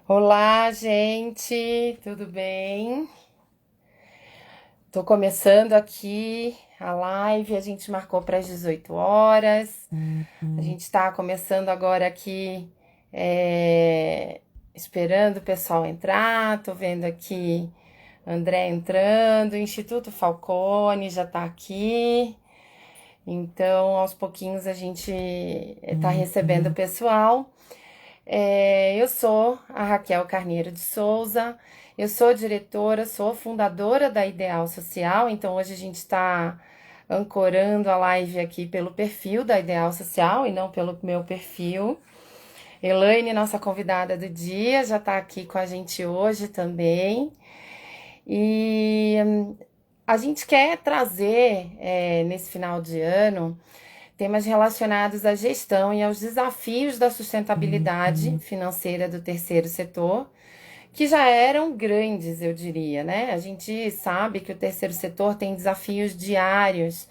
Olá, gente, tudo bem? Tô começando aqui a live, a gente marcou para as 18 horas. A gente está começando agora aqui, esperando o pessoal entrar. Tô vendo aqui André entrando, o Instituto Falcone já tá aqui. Então, aos pouquinhos a gente está recebendo o pessoal. Eu sou a Raquel Carneiro de Souza, eu sou diretora, sou fundadora da Ideal Social, então hoje a gente está ancorando a live aqui pelo perfil da Ideal Social e não pelo meu perfil. Elaine, nossa convidada do dia, já está aqui com a gente hoje também. E a gente quer trazer, nesse final de ano, temas relacionados à gestão e aos desafios da sustentabilidade financeira do terceiro setor, que já eram grandes, eu diria, né? A gente sabe que o terceiro setor tem desafios diários,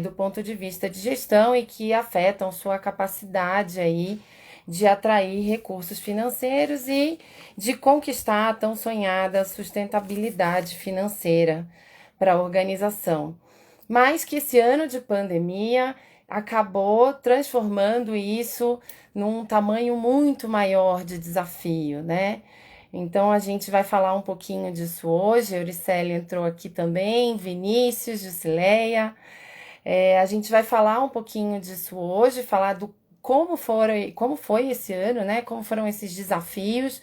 do ponto de vista de gestão e que afetam sua capacidade aí de atrair recursos financeiros e de conquistar a tão sonhada sustentabilidade financeira para a organização. Mas que esse ano de pandemia acabou transformando isso num tamanho muito maior de desafio, né? Então a gente vai falar um pouquinho disso hoje. A Auricelia entrou aqui também, Vinícius, Jusileia. A gente vai falar um pouquinho disso hoje, falar do como foi esse ano, né? Como foram esses desafios,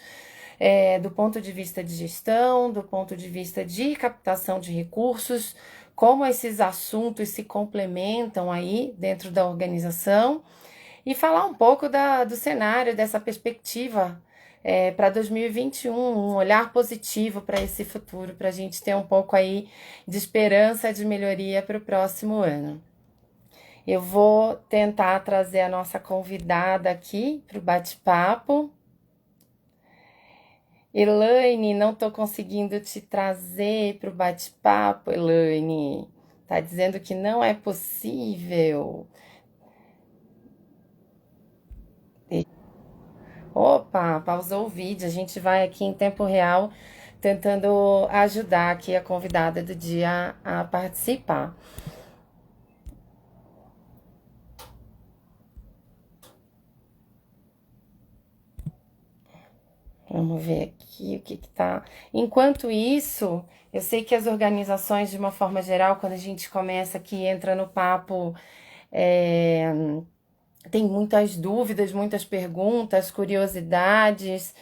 do ponto de vista de gestão, do ponto de vista de captação de recursos, como esses assuntos se complementam aí dentro da organização e falar um pouco do cenário, dessa perspectiva para 2021, um olhar positivo para esse futuro, para a gente ter um pouco aí de esperança de melhoria para o próximo ano. Eu vou tentar trazer a nossa convidada aqui para o bate-papo. Elaine, não estou conseguindo te trazer para o bate-papo, Elaine. Tá dizendo que não é possível. Opa, pausou o vídeo. A gente vai aqui em tempo real tentando ajudar aqui a convidada do dia a participar. Vamos ver aqui o que tá. Enquanto isso, eu sei que as organizações, de uma forma geral, quando a gente começa aqui, entra no papo, é, tem muitas dúvidas, muitas perguntas, curiosidades.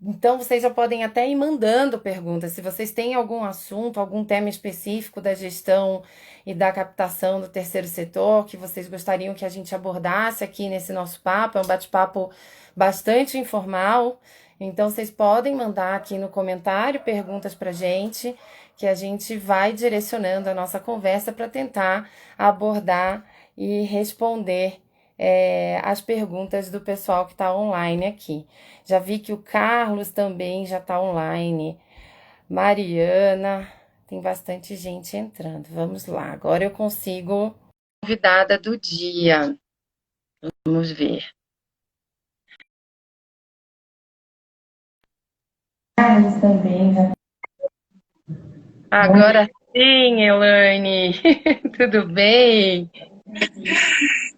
Então, vocês já podem até ir mandando perguntas. Se vocês têm algum assunto, algum tema específico da gestão e da captação do terceiro setor que vocês gostariam que a gente abordasse aqui nesse nosso papo, é um bate-papo bastante informal. Então, vocês podem mandar aqui no comentário perguntas para a gente, que a gente vai direcionando a nossa conversa para tentar abordar e responder as perguntas do pessoal que está online aqui. Já vi que o Carlos também já está online. Mariana, tem bastante gente entrando. Vamos lá, agora eu consigo. Convidada do dia. Vamos ver. Carlos também já. Agora sim, Elaine. Tudo bem?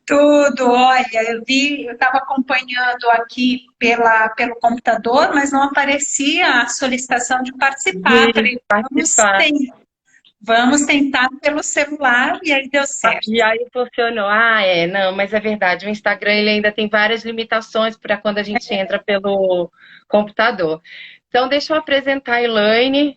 Tudo, olha, eu estava acompanhando aqui pelo computador, mas não aparecia a solicitação de participar. De Falei, participar. vamos tentar pelo celular, e aí deu E certo. aí funcionou. Não, mas é verdade. O Instagram ele ainda tem várias limitações para quando a gente entra pelo computador. Então, deixa eu apresentar a Elaine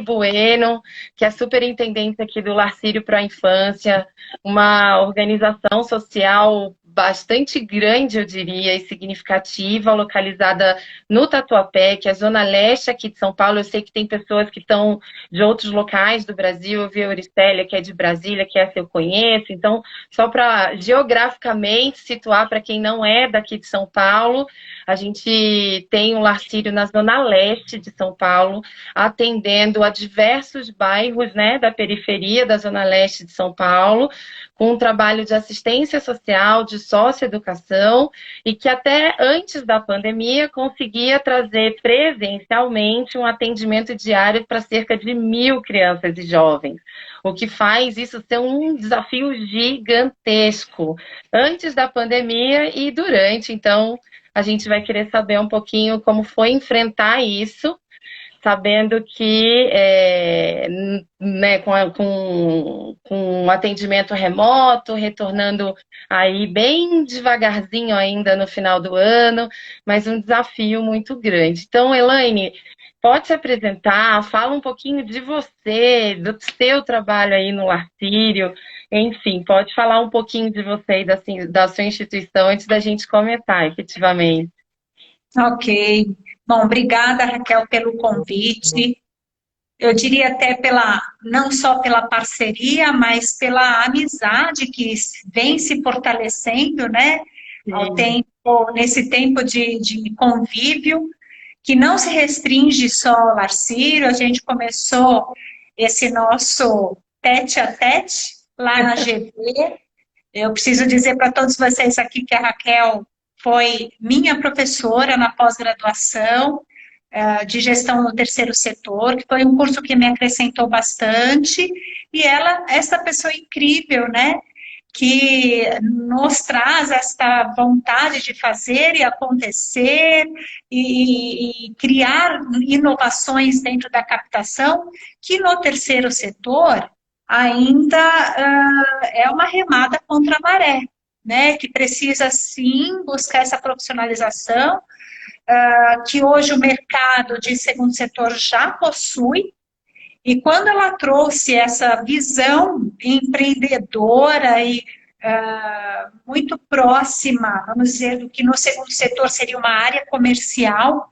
Bueno, que é superintendente aqui do Lar Círio para a Infância, uma organização social bastante grande, eu diria, e significativa, localizada no Tatuapé, que é a zona leste aqui de São Paulo. Eu sei que tem pessoas que estão de outros locais do Brasil. Eu vi a Auricélia, que é de Brasília, que essa eu conheço. Então, só para geograficamente situar para quem não é daqui de São Paulo, a gente tem o Larcírio na zona leste de São Paulo, atendendo a diversos bairros, né, da periferia da zona leste de São Paulo, com um trabalho de assistência social, de socioeducação, e que até antes da pandemia conseguia trazer presencialmente um atendimento diário para cerca de 1.000 crianças e jovens, o que faz isso ser um desafio gigantesco, antes da pandemia e durante. Então, a gente vai querer saber um pouquinho como foi enfrentar isso, sabendo que né, com um atendimento remoto, retornando aí bem devagarzinho ainda no final do ano, mas um desafio muito grande. Então, Elaine, pode se apresentar, fala um pouquinho de você, do seu trabalho aí no Larcírio, enfim, pode falar um pouquinho de você e da sua instituição antes da gente comentar, efetivamente. Ok. Bom, obrigada, Raquel, pelo convite. Eu diria até não só pela parceria, mas pela amizade que vem se fortalecendo, né? Nesse tempo de convívio, que não se restringe só ao Larcírio. A gente começou esse nosso tete a tete lá na GV. Eu preciso dizer para todos vocês aqui que a Raquel foi minha professora na pós-graduação de gestão no terceiro setor, que foi um curso que me acrescentou bastante, e ela, essa pessoa incrível, né, que nos traz esta vontade de fazer e acontecer e criar inovações dentro da captação, que no terceiro setor ainda é uma remada contra a maré, né, que precisa sim buscar essa profissionalização, que hoje o mercado de segundo setor já possui, e quando ela trouxe essa visão empreendedora e muito próxima, vamos dizer, do que no segundo setor seria uma área comercial,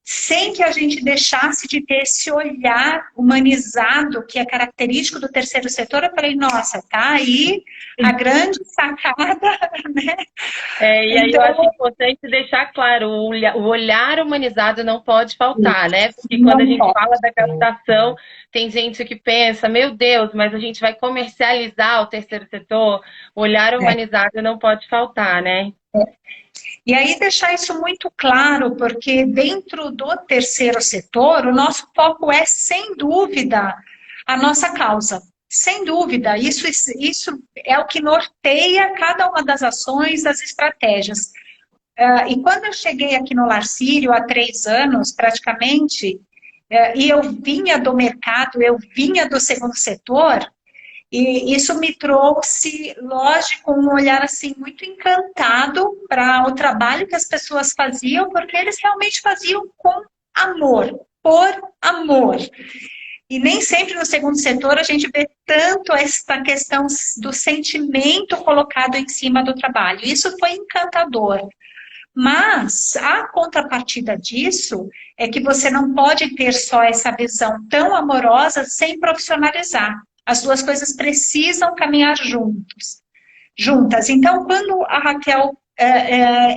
sem que a gente deixasse de ter esse olhar humanizado, que é característico do terceiro setor, eu falei, nossa, tá aí a grande sacada, né? E aí eu acho importante deixar claro, o olhar humanizado não pode faltar, né? Porque quando a gente fala da captação, tem gente que pensa, meu Deus, mas a gente vai comercializar o terceiro setor, o olhar humanizado não pode faltar, né? E aí deixar isso muito claro, porque dentro do terceiro setor, o nosso foco é, sem dúvida, a nossa causa. Sem dúvida, isso é o que norteia cada uma das ações, das estratégias. E quando eu cheguei aqui no Larcírio, há 3 anos, praticamente, e eu vinha do mercado, eu vinha do segundo setor, e isso me trouxe, lógico, um olhar assim muito encantado para o trabalho que as pessoas faziam, porque eles realmente faziam com amor, por amor. E nem sempre no segundo setor a gente vê tanto essa questão do sentimento colocado em cima do trabalho. Isso foi encantador. Mas a contrapartida disso é que você não pode ter só essa visão tão amorosa sem profissionalizar. As duas coisas precisam caminhar juntas. Então, quando a Raquel,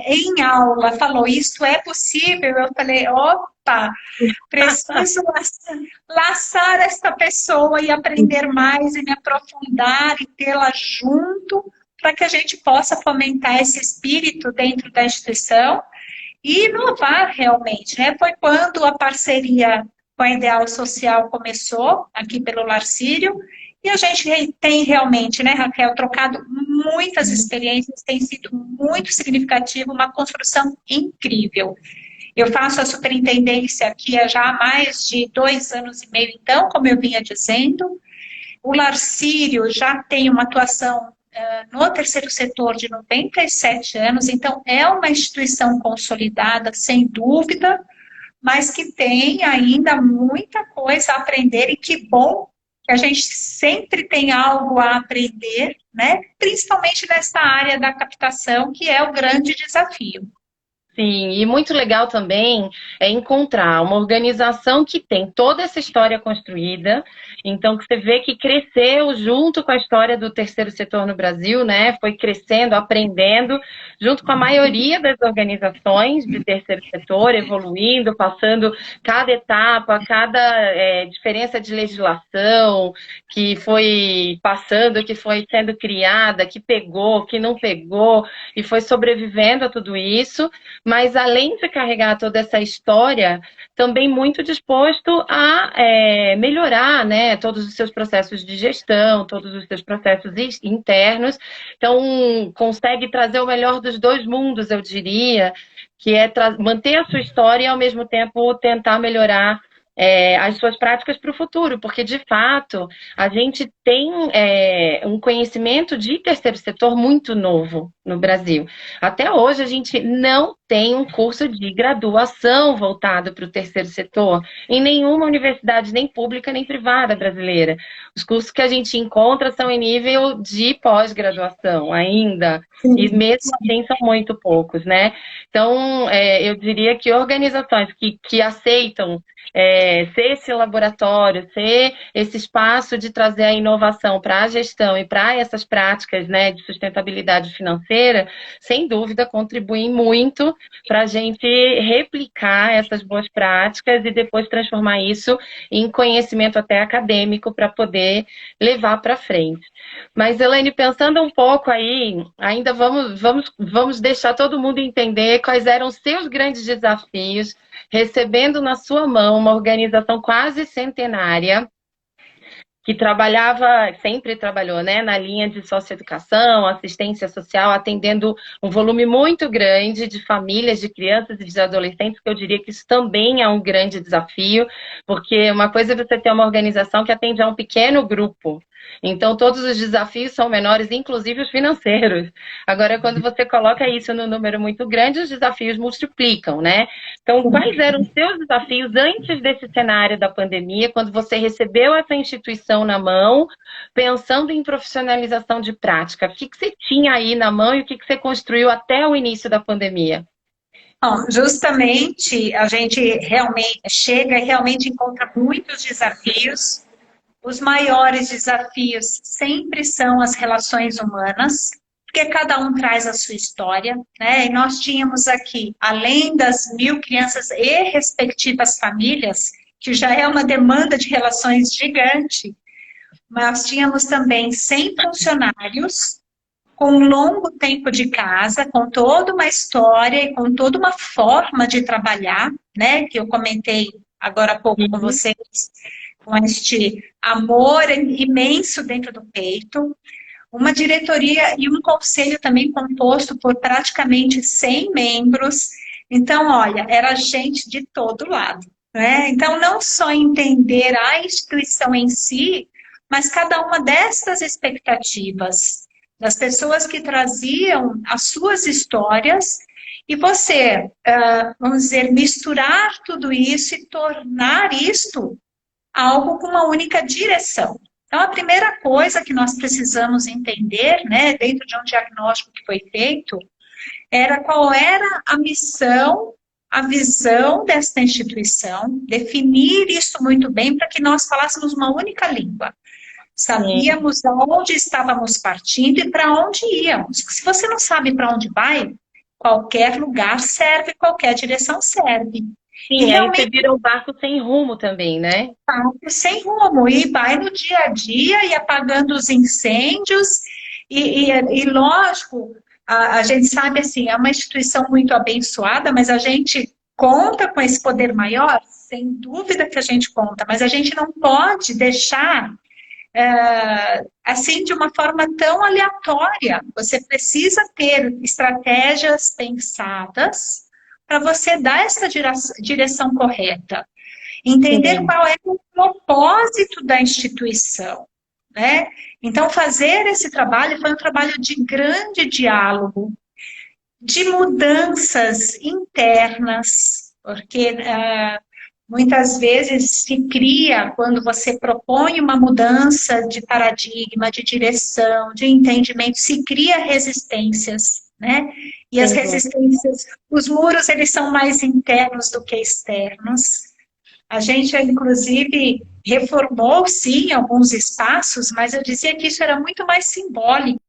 em aula, falou, isto é possível, eu falei, opa, preciso laçar esta pessoa e aprender mais e me aprofundar e tê-la junto, para que a gente possa fomentar esse espírito dentro da instituição e inovar realmente, né? Foi quando a parceria com a Ideal Social começou, aqui pelo Larcírio, e a gente tem realmente, né, Raquel, trocado muitas experiências, tem sido muito significativo, uma construção incrível. Eu faço a superintendência aqui há já mais de 2 anos e meio, então, como eu vinha dizendo. O Larcírio já tem uma atuação no terceiro setor de 97 anos, então é uma instituição consolidada, sem dúvida, mas que tem ainda muita coisa a aprender, e que bom que a gente sempre tem algo a aprender, né? Principalmente nessa área da captação, que é o grande desafio. Sim, e muito legal também é encontrar uma organização que tem toda essa história construída, então que você vê que cresceu junto com a história do terceiro setor no Brasil, né? Foi crescendo, aprendendo, junto com a maioria das organizações de terceiro setor, evoluindo, passando cada etapa, cada diferença de legislação que foi passando, que foi sendo criada, que pegou, que não pegou, e foi sobrevivendo a tudo isso. Mas além de carregar toda essa história, também muito disposto a melhorar, né, todos os seus processos de gestão, todos os seus processos internos. Então, consegue trazer o melhor dos dois mundos, eu diria, que é manter a sua história e, ao mesmo tempo, tentar melhorar as suas práticas para o futuro, porque, de fato, a gente tem um conhecimento de terceiro setor muito novo no Brasil. Até hoje, a gente não tem um curso de graduação voltado para o terceiro setor em nenhuma universidade, nem pública, nem privada brasileira. Os cursos que a gente encontra são em nível de pós-graduação ainda, e mesmo assim são muito poucos, né? Então, eu diria que organizações que aceitam ser esse laboratório, ser esse espaço de trazer a inovação para a gestão e para essas práticas, né, de sustentabilidade financeira, sem dúvida contribuem muito para a gente replicar essas boas práticas e depois transformar isso em conhecimento até acadêmico para poder levar para frente. Mas, Elaine, pensando um pouco aí, ainda vamos deixar todo mundo entender quais eram os seus grandes desafios, recebendo na sua mão uma organização quase centenária, que sempre trabalhou, né, na linha de socioeducação, assistência social, atendendo um volume muito grande de famílias, de crianças e de adolescentes, que eu diria que isso também é um grande desafio, porque uma coisa é você ter uma organização que atende a um pequeno grupo, então todos os desafios são menores, inclusive os financeiros. Agora, quando você coloca isso num número muito grande, os desafios multiplicam, né? Então, quais eram os seus desafios antes desse cenário da pandemia, quando você recebeu essa instituição na mão, pensando em profissionalização de prática? O que você tinha aí na mão e o que você construiu até o início da pandemia? Bom, justamente a gente realmente chega e realmente encontra muitos desafios. Os maiores desafios sempre são as relações humanas, porque cada um traz a sua história, né? E nós tínhamos aqui, além das 1.000 crianças e respectivas famílias, que já é uma demanda de relações gigante, nós tínhamos também 100 funcionários com um longo tempo de casa, com toda uma história e com toda uma forma de trabalhar, né? Que eu comentei agora há pouco com vocês, com este amor imenso dentro do peito, uma diretoria e um conselho também composto por praticamente 100 membros. Então, olha, era gente de todo lado, né? Então, não só entender a instituição em si, mas cada uma dessas expectativas das pessoas que traziam as suas histórias e você, vamos dizer, misturar tudo isso e tornar isto algo com uma única direção. Então, a primeira coisa que nós precisamos entender, né, dentro de um diagnóstico que foi feito, era qual era a missão, a visão desta instituição, definir isso muito bem para que nós falássemos uma única língua. Sabíamos de onde estávamos partindo e para onde íamos. Se você não sabe para onde vai, qualquer lugar serve, qualquer direção serve. Sim, e realmente, aí você vira um barco sem rumo também, né? Barco sem rumo, e vai no dia a dia, e apagando os incêndios, e lógico, a gente sabe assim, é uma instituição muito abençoada, mas a gente conta com esse poder maior? Sem dúvida que a gente conta, mas a gente não pode deixar assim de uma forma tão aleatória. Você precisa ter estratégias pensadas para você dar essa direção correta. Entender qual é o propósito da instituição, né? Então, fazer esse trabalho foi um trabalho de grande diálogo, de mudanças internas, porque Muitas vezes se cria, quando você propõe uma mudança de paradigma, de direção, de entendimento, se cria resistências, né? E as Sem dúvida. resistências, os muros, eles são mais internos do que externos. A gente, inclusive, reformou, sim, alguns espaços, mas eu dizia que isso era muito mais simbólico.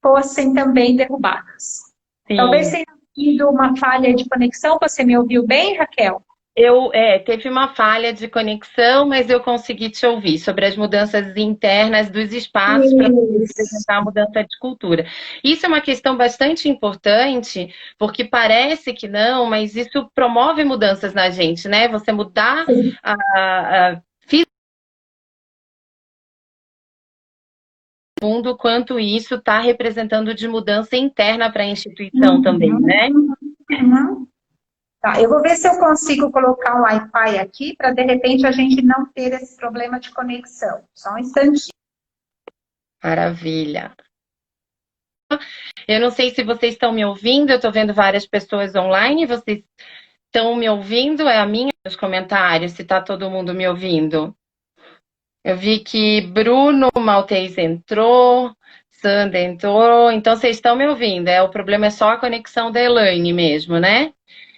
Fossem também derrubadas. Talvez Sim. tenha sido uma falha de conexão. Você me ouviu bem, Raquel? Teve uma falha de conexão, mas eu consegui te ouvir sobre as mudanças internas dos espaços para Isso. representar a mudança de cultura. Isso é uma questão bastante importante, porque parece que não, mas isso promove mudanças na gente, né? Você mudar a fundo quanto isso está representando de mudança interna para a instituição também, né? Uhum. Uhum. Tá, eu vou ver se eu consigo colocar um Wi-Fi aqui para de repente a gente não ter esse problema de conexão. Só um instantinho. Maravilha. Eu não sei se vocês estão me ouvindo, eu estou vendo várias pessoas online, vocês estão me ouvindo? É a minha nos comentários, se está todo mundo me ouvindo. Eu vi que Bruno Maltês entrou, Sandra entrou, então vocês estão me ouvindo. O problema é só a conexão da Elaine mesmo, né?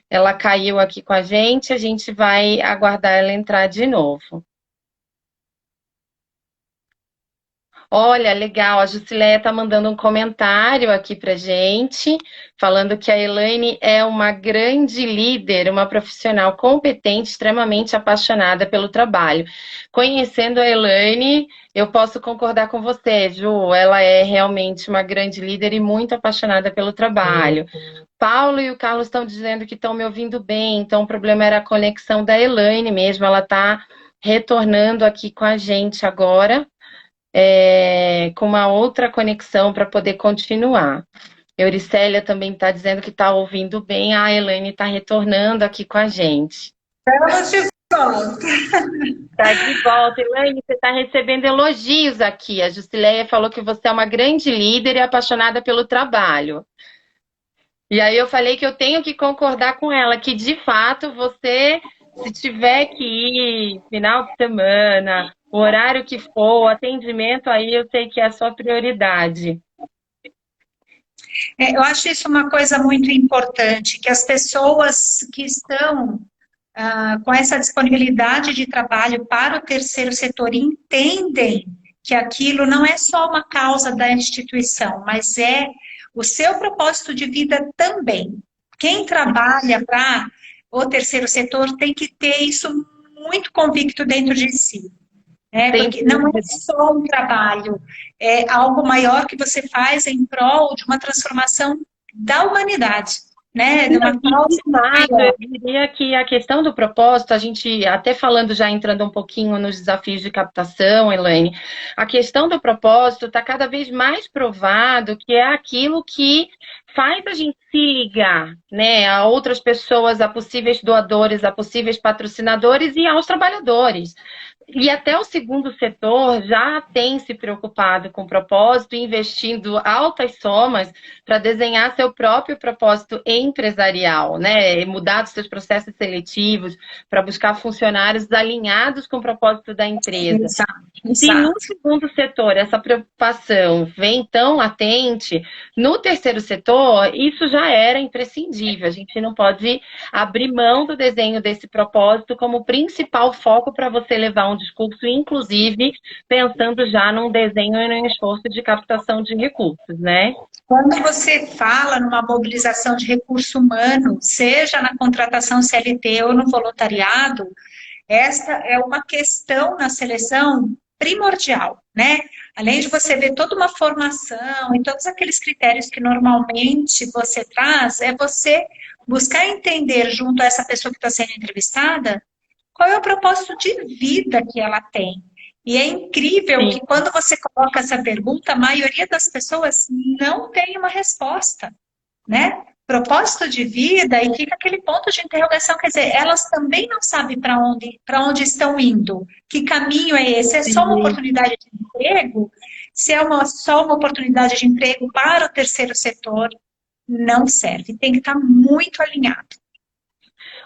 Ela caiu aqui com a gente vai aguardar ela entrar de novo. Olha, legal, a Jusileia está mandando um comentário aqui pra gente, falando que a Elaine é uma grande líder, uma profissional competente, extremamente apaixonada pelo trabalho. Conhecendo a Elaine, eu posso concordar com você, Ju, ela é realmente uma grande líder e muito apaixonada pelo trabalho. Paulo e o Carlos estão dizendo que estão me ouvindo bem, então o problema era a conexão da Elaine mesmo, ela está retornando aqui com a gente agora com uma outra conexão para poder continuar. Euricélia também está dizendo que está ouvindo bem. A Elaine está retornando aqui com a gente. Estamos de volta. Está de volta. Elaine, você está recebendo elogios aqui. A Jusileia falou que você é uma grande líder e apaixonada pelo trabalho. E aí eu falei que eu tenho que concordar com ela, que de fato você, se tiver que ir final de semana, o horário que for, o atendimento aí eu sei que é a sua prioridade. Eu acho isso uma coisa muito importante, que as pessoas que estão com essa disponibilidade de trabalho para o terceiro setor entendem que aquilo não é só uma causa da instituição, mas é o seu propósito de vida também. Quem trabalha para o terceiro setor tem que ter isso muito convicto dentro de si. Sem Porque não é dúvida. só um trabalho, é algo maior que você faz em prol de uma transformação da humanidade, né? De Não, uma e causa de fato, maior. eu diria que a questão do propósito, a gente até falando já entrando um pouquinho nos desafios de captação, Elaine, a questão do propósito está cada vez mais provado que é aquilo que faz a gente se ligar, né, a outras pessoas, a possíveis doadores, a possíveis patrocinadores e aos trabalhadores. E até o segundo setor já tem se preocupado com o propósito, investindo altas somas para desenhar seu próprio propósito empresarial, né? Mudar os seus processos seletivos para buscar funcionários alinhados com o propósito da empresa. Exato, Se no exato. segundo setor essa preocupação vem tão latente, no terceiro setor isso já era imprescindível. A gente não pode abrir mão do desenho desse propósito como principal foco para você levar um discurso, inclusive pensando já num desenho e num esforço de captação de recursos, né? Quando você fala numa mobilização de recurso humano, seja na contratação CLT ou no voluntariado, esta é uma questão na seleção primordial, né? Além de você ver toda uma formação e todos aqueles critérios que normalmente você traz, é você buscar entender junto a essa pessoa que está sendo entrevistada qual é o propósito de vida que ela tem. E é incrível Sim. que quando você coloca essa pergunta, a maioria das pessoas não tem uma resposta, né? propósito de vida e fica aquele ponto de interrogação, quer dizer, elas também não sabem para onde estão indo, que caminho é esse? É só uma Sim. oportunidade de emprego? Se é só uma oportunidade de emprego para o terceiro setor, não serve, tem que estar muito alinhado.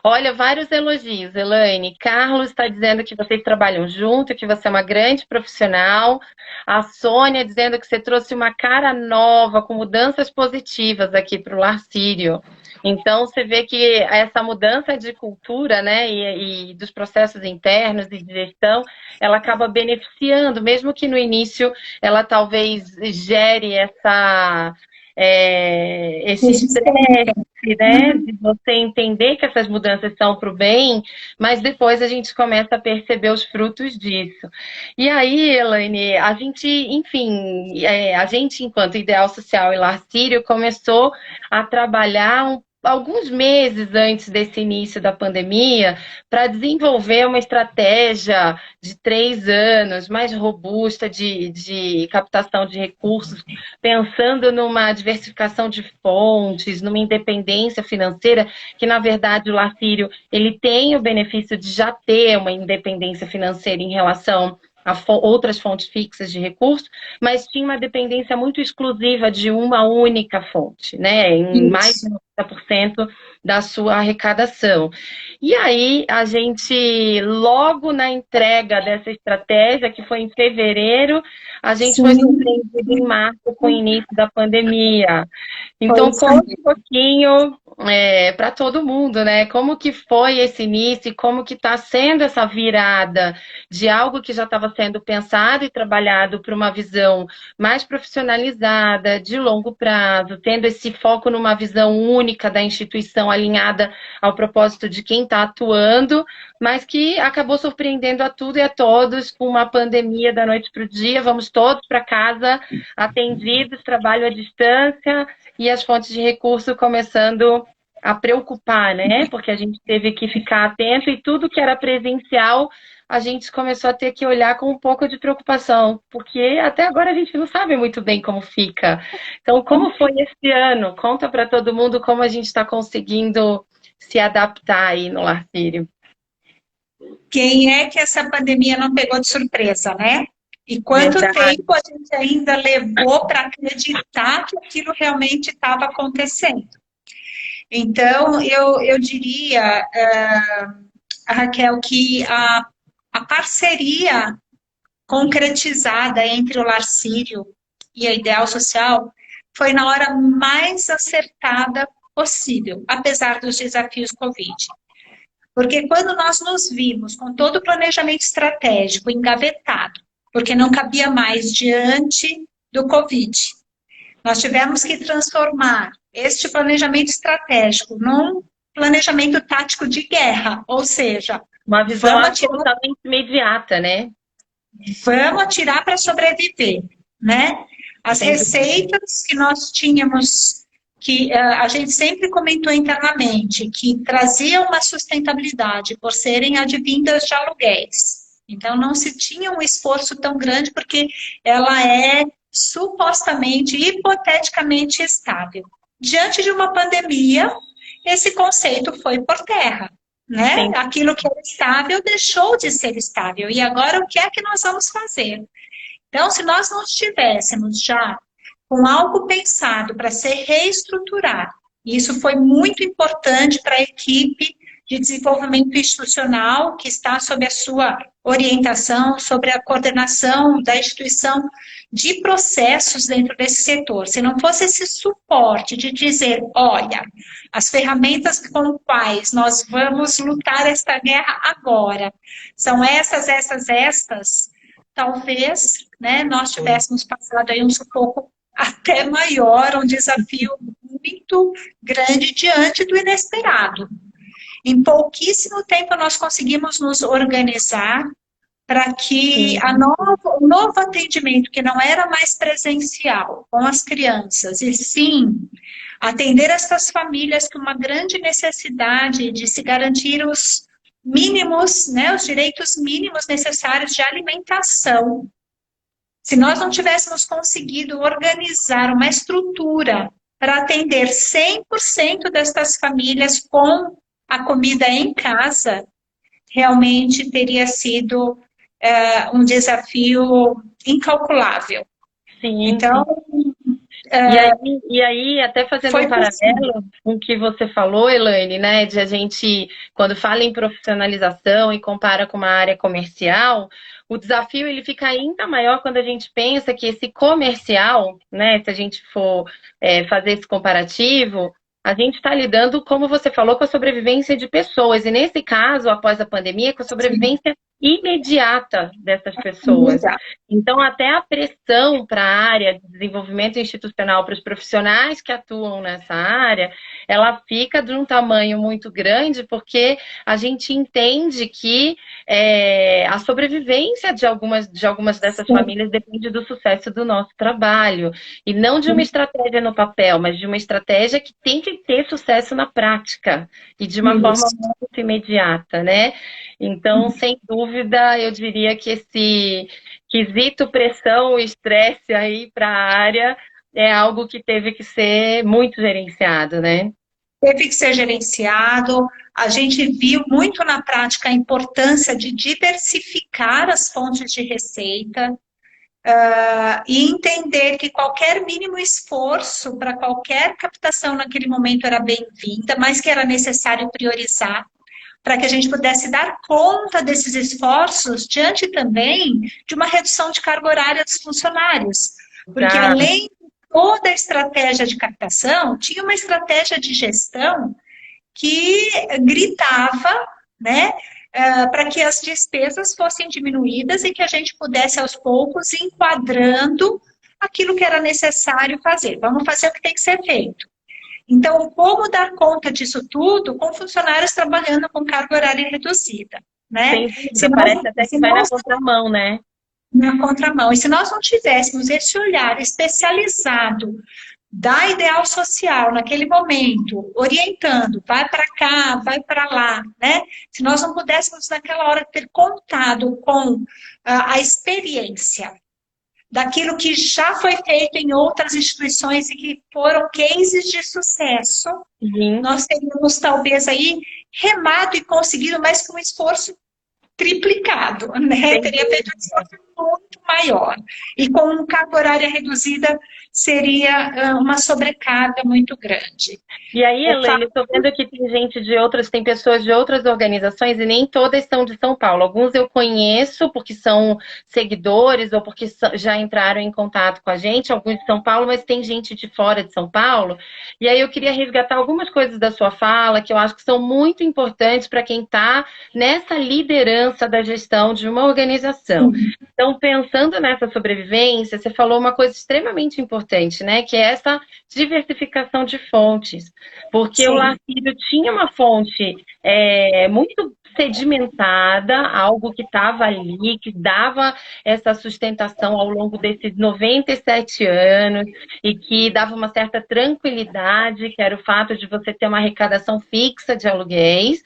Olha, vários elogios, Elaine. Carlos está dizendo que vocês trabalham junto, que você é uma grande profissional. A Sônia dizendo que você trouxe uma cara nova, com mudanças positivas aqui para o Lar Sírio. Então, você vê que essa mudança de cultura, né, e dos processos internos e de gestão, ela acaba beneficiando, mesmo que no início ela talvez gere esse estresse, né, de você entender que essas mudanças são para o bem, mas depois a gente começa a perceber os frutos disso. E aí, Elaine, a gente, enfim, a gente, enquanto Ideal Social e Lar Sírio, começou a trabalhar alguns meses antes desse início da pandemia para desenvolver uma estratégia de 3 anos mais robusta de captação de recursos, pensando numa diversificação de fontes, numa independência financeira, que na verdade o Lar Sírio, ele tem o benefício de já ter uma independência financeira em relação a outras fontes fixas de recursos, mas tinha uma dependência muito exclusiva de uma única fonte, né? Em mais de 90% da sua arrecadação. E aí, a gente, logo na entrega dessa estratégia, que foi em fevereiro, a gente foi surpreendido em março com o início da pandemia. Então, conta um pouquinho para todo mundo, né? Como que foi esse início e como que está sendo essa virada de algo que já estava sendo pensado e trabalhado para uma visão mais profissionalizada, de longo prazo, tendo esse foco numa visão única da instituição alinhada ao propósito de quem está atuando, mas que acabou surpreendendo a tudo e a todos com uma pandemia da noite para o dia. Vamos todos para casa atendidos, trabalho à distância e as fontes de recurso começando a preocupar, né? Porque a gente teve que ficar atento e tudo que era presencial a gente começou a ter que olhar com um pouco de preocupação, porque até agora a gente não sabe muito bem como fica. Então, como foi esse ano? Conta para todo mundo como a gente está conseguindo se adaptar aí no Lar Sírio. Quem é que essa pandemia não pegou de surpresa, né? E quanto Verdade. tempo a gente ainda levou para acreditar que aquilo realmente estava acontecendo? Então, eu diria, Raquel, que a parceria concretizada entre o Lar Sírio e a Ideal Social foi na hora mais acertada possível, apesar dos desafios Covid. Porque quando nós nos vimos com todo o planejamento estratégico engavetado, porque não cabia mais diante do Covid, nós tivemos que transformar este planejamento estratégico num planejamento tático de guerra, ou seja, uma visão absolutamente imediata, né? Vamos atirar para sobreviver, né? As receitas que nós tínhamos, que a gente sempre comentou internamente, que traziam uma sustentabilidade por serem advindas de aluguéis. Então, não se tinha um esforço tão grande, porque ela é supostamente, hipoteticamente estável. Diante de uma pandemia, esse conceito foi por terra. Né? Aquilo que era estável deixou de ser estável. E agora o que é que nós vamos fazer? Então, se nós não estivéssemos já com algo pensado para se reestruturar, e isso foi muito importante para a equipe de desenvolvimento institucional que está sob a sua orientação, sobre a coordenação da instituição de processos dentro desse setor. Se não fosse esse suporte de dizer, olha, as ferramentas com quais nós vamos lutar esta guerra agora são estas, talvez, né, nós tivéssemos passado aí um sufoco até maior, um desafio muito grande diante do inesperado. Em pouquíssimo tempo nós conseguimos nos organizar para que o novo atendimento, que não era mais presencial com as crianças, e sim atender essas famílias com uma grande necessidade de se garantir os mínimos, né, os direitos mínimos necessários de alimentação. Se nós não tivéssemos conseguido organizar uma estrutura para atender 100% destas famílias com a comida em casa, realmente teria sido um desafio incalculável. Sim, Então, sim. E aí, até fazendo um foi possível. paralelo com o que você falou, Elaine, né, de a gente, quando fala em profissionalização e compara com uma área comercial, o desafio ele fica ainda maior quando a gente pensa que esse comercial, né, se a gente for fazer esse comparativo, a gente está lidando, como você falou, com a sobrevivência de pessoas, e nesse caso, após a pandemia, com a Sim, sobrevivência imediata dessas pessoas. exato. Então, até a pressão para a área de desenvolvimento institucional, para os profissionais que atuam nessa área, ela fica de um tamanho muito grande, porque a gente entende que a sobrevivência de algumas dessas Sim, famílias depende do sucesso do nosso trabalho. E não de uma estratégia no papel, mas de uma estratégia que tem que ter sucesso na prática e de uma forma isso. muito imediata, né? Então, sem dúvida, eu diria que esse quesito pressão e estresse aí para a área é algo que teve que ser muito gerenciado, né? Teve que ser gerenciado. A gente viu muito na prática a importância de diversificar as fontes de receita, e entender que qualquer mínimo esforço para qualquer captação naquele momento era bem-vinda, mas que era necessário priorizar para que a gente pudesse dar conta desses esforços diante também de uma redução de carga horária dos funcionários. Porque Exato. além de toda a estratégia de captação, tinha uma estratégia de gestão que gritava, né, para que as despesas fossem diminuídas e que a gente pudesse, aos poucos, ir enquadrando aquilo que era necessário fazer. Vamos fazer o que tem que ser feito. Então, como dar conta disso tudo com funcionários trabalhando com carga horária reduzida, né? Sem Se dúvida, nós, parece até se que vai na nós contramão, né? na contramão, e se nós não tivéssemos esse olhar especializado da ideal social naquele momento, orientando, vai para cá, vai para lá, né? Se nós não pudéssemos naquela hora ter contado com a experiência daquilo que já foi feito em outras instituições e que foram cases de sucesso, Sim, nós teríamos talvez aí remado e conseguido mais com um esforço triplicado, né? sem Teria feito um dúvida. esforço muito maior. E com carga horária reduzida, seria uma sobrecarga muito grande. E aí, O Helene, fato, estou vendo que tem gente de outras, tem pessoas de outras organizações e nem todas são de São Paulo. Alguns eu conheço porque são seguidores ou porque já entraram em contato com a gente, alguns de São Paulo, mas tem gente de fora de São Paulo. E aí eu queria resgatar algumas coisas da sua fala que eu acho que são muito importantes para quem está nessa liderança da gestão de uma organização. Então, pensando nessa sobrevivência, você falou uma coisa extremamente importante, né? Que é essa diversificação de fontes. Porque o sim, Lacírio tinha uma fonte muito sedimentada, algo que estava ali, que dava essa sustentação ao longo desses 97 anos e que dava uma certa tranquilidade, que era o fato de você ter uma arrecadação fixa de aluguéis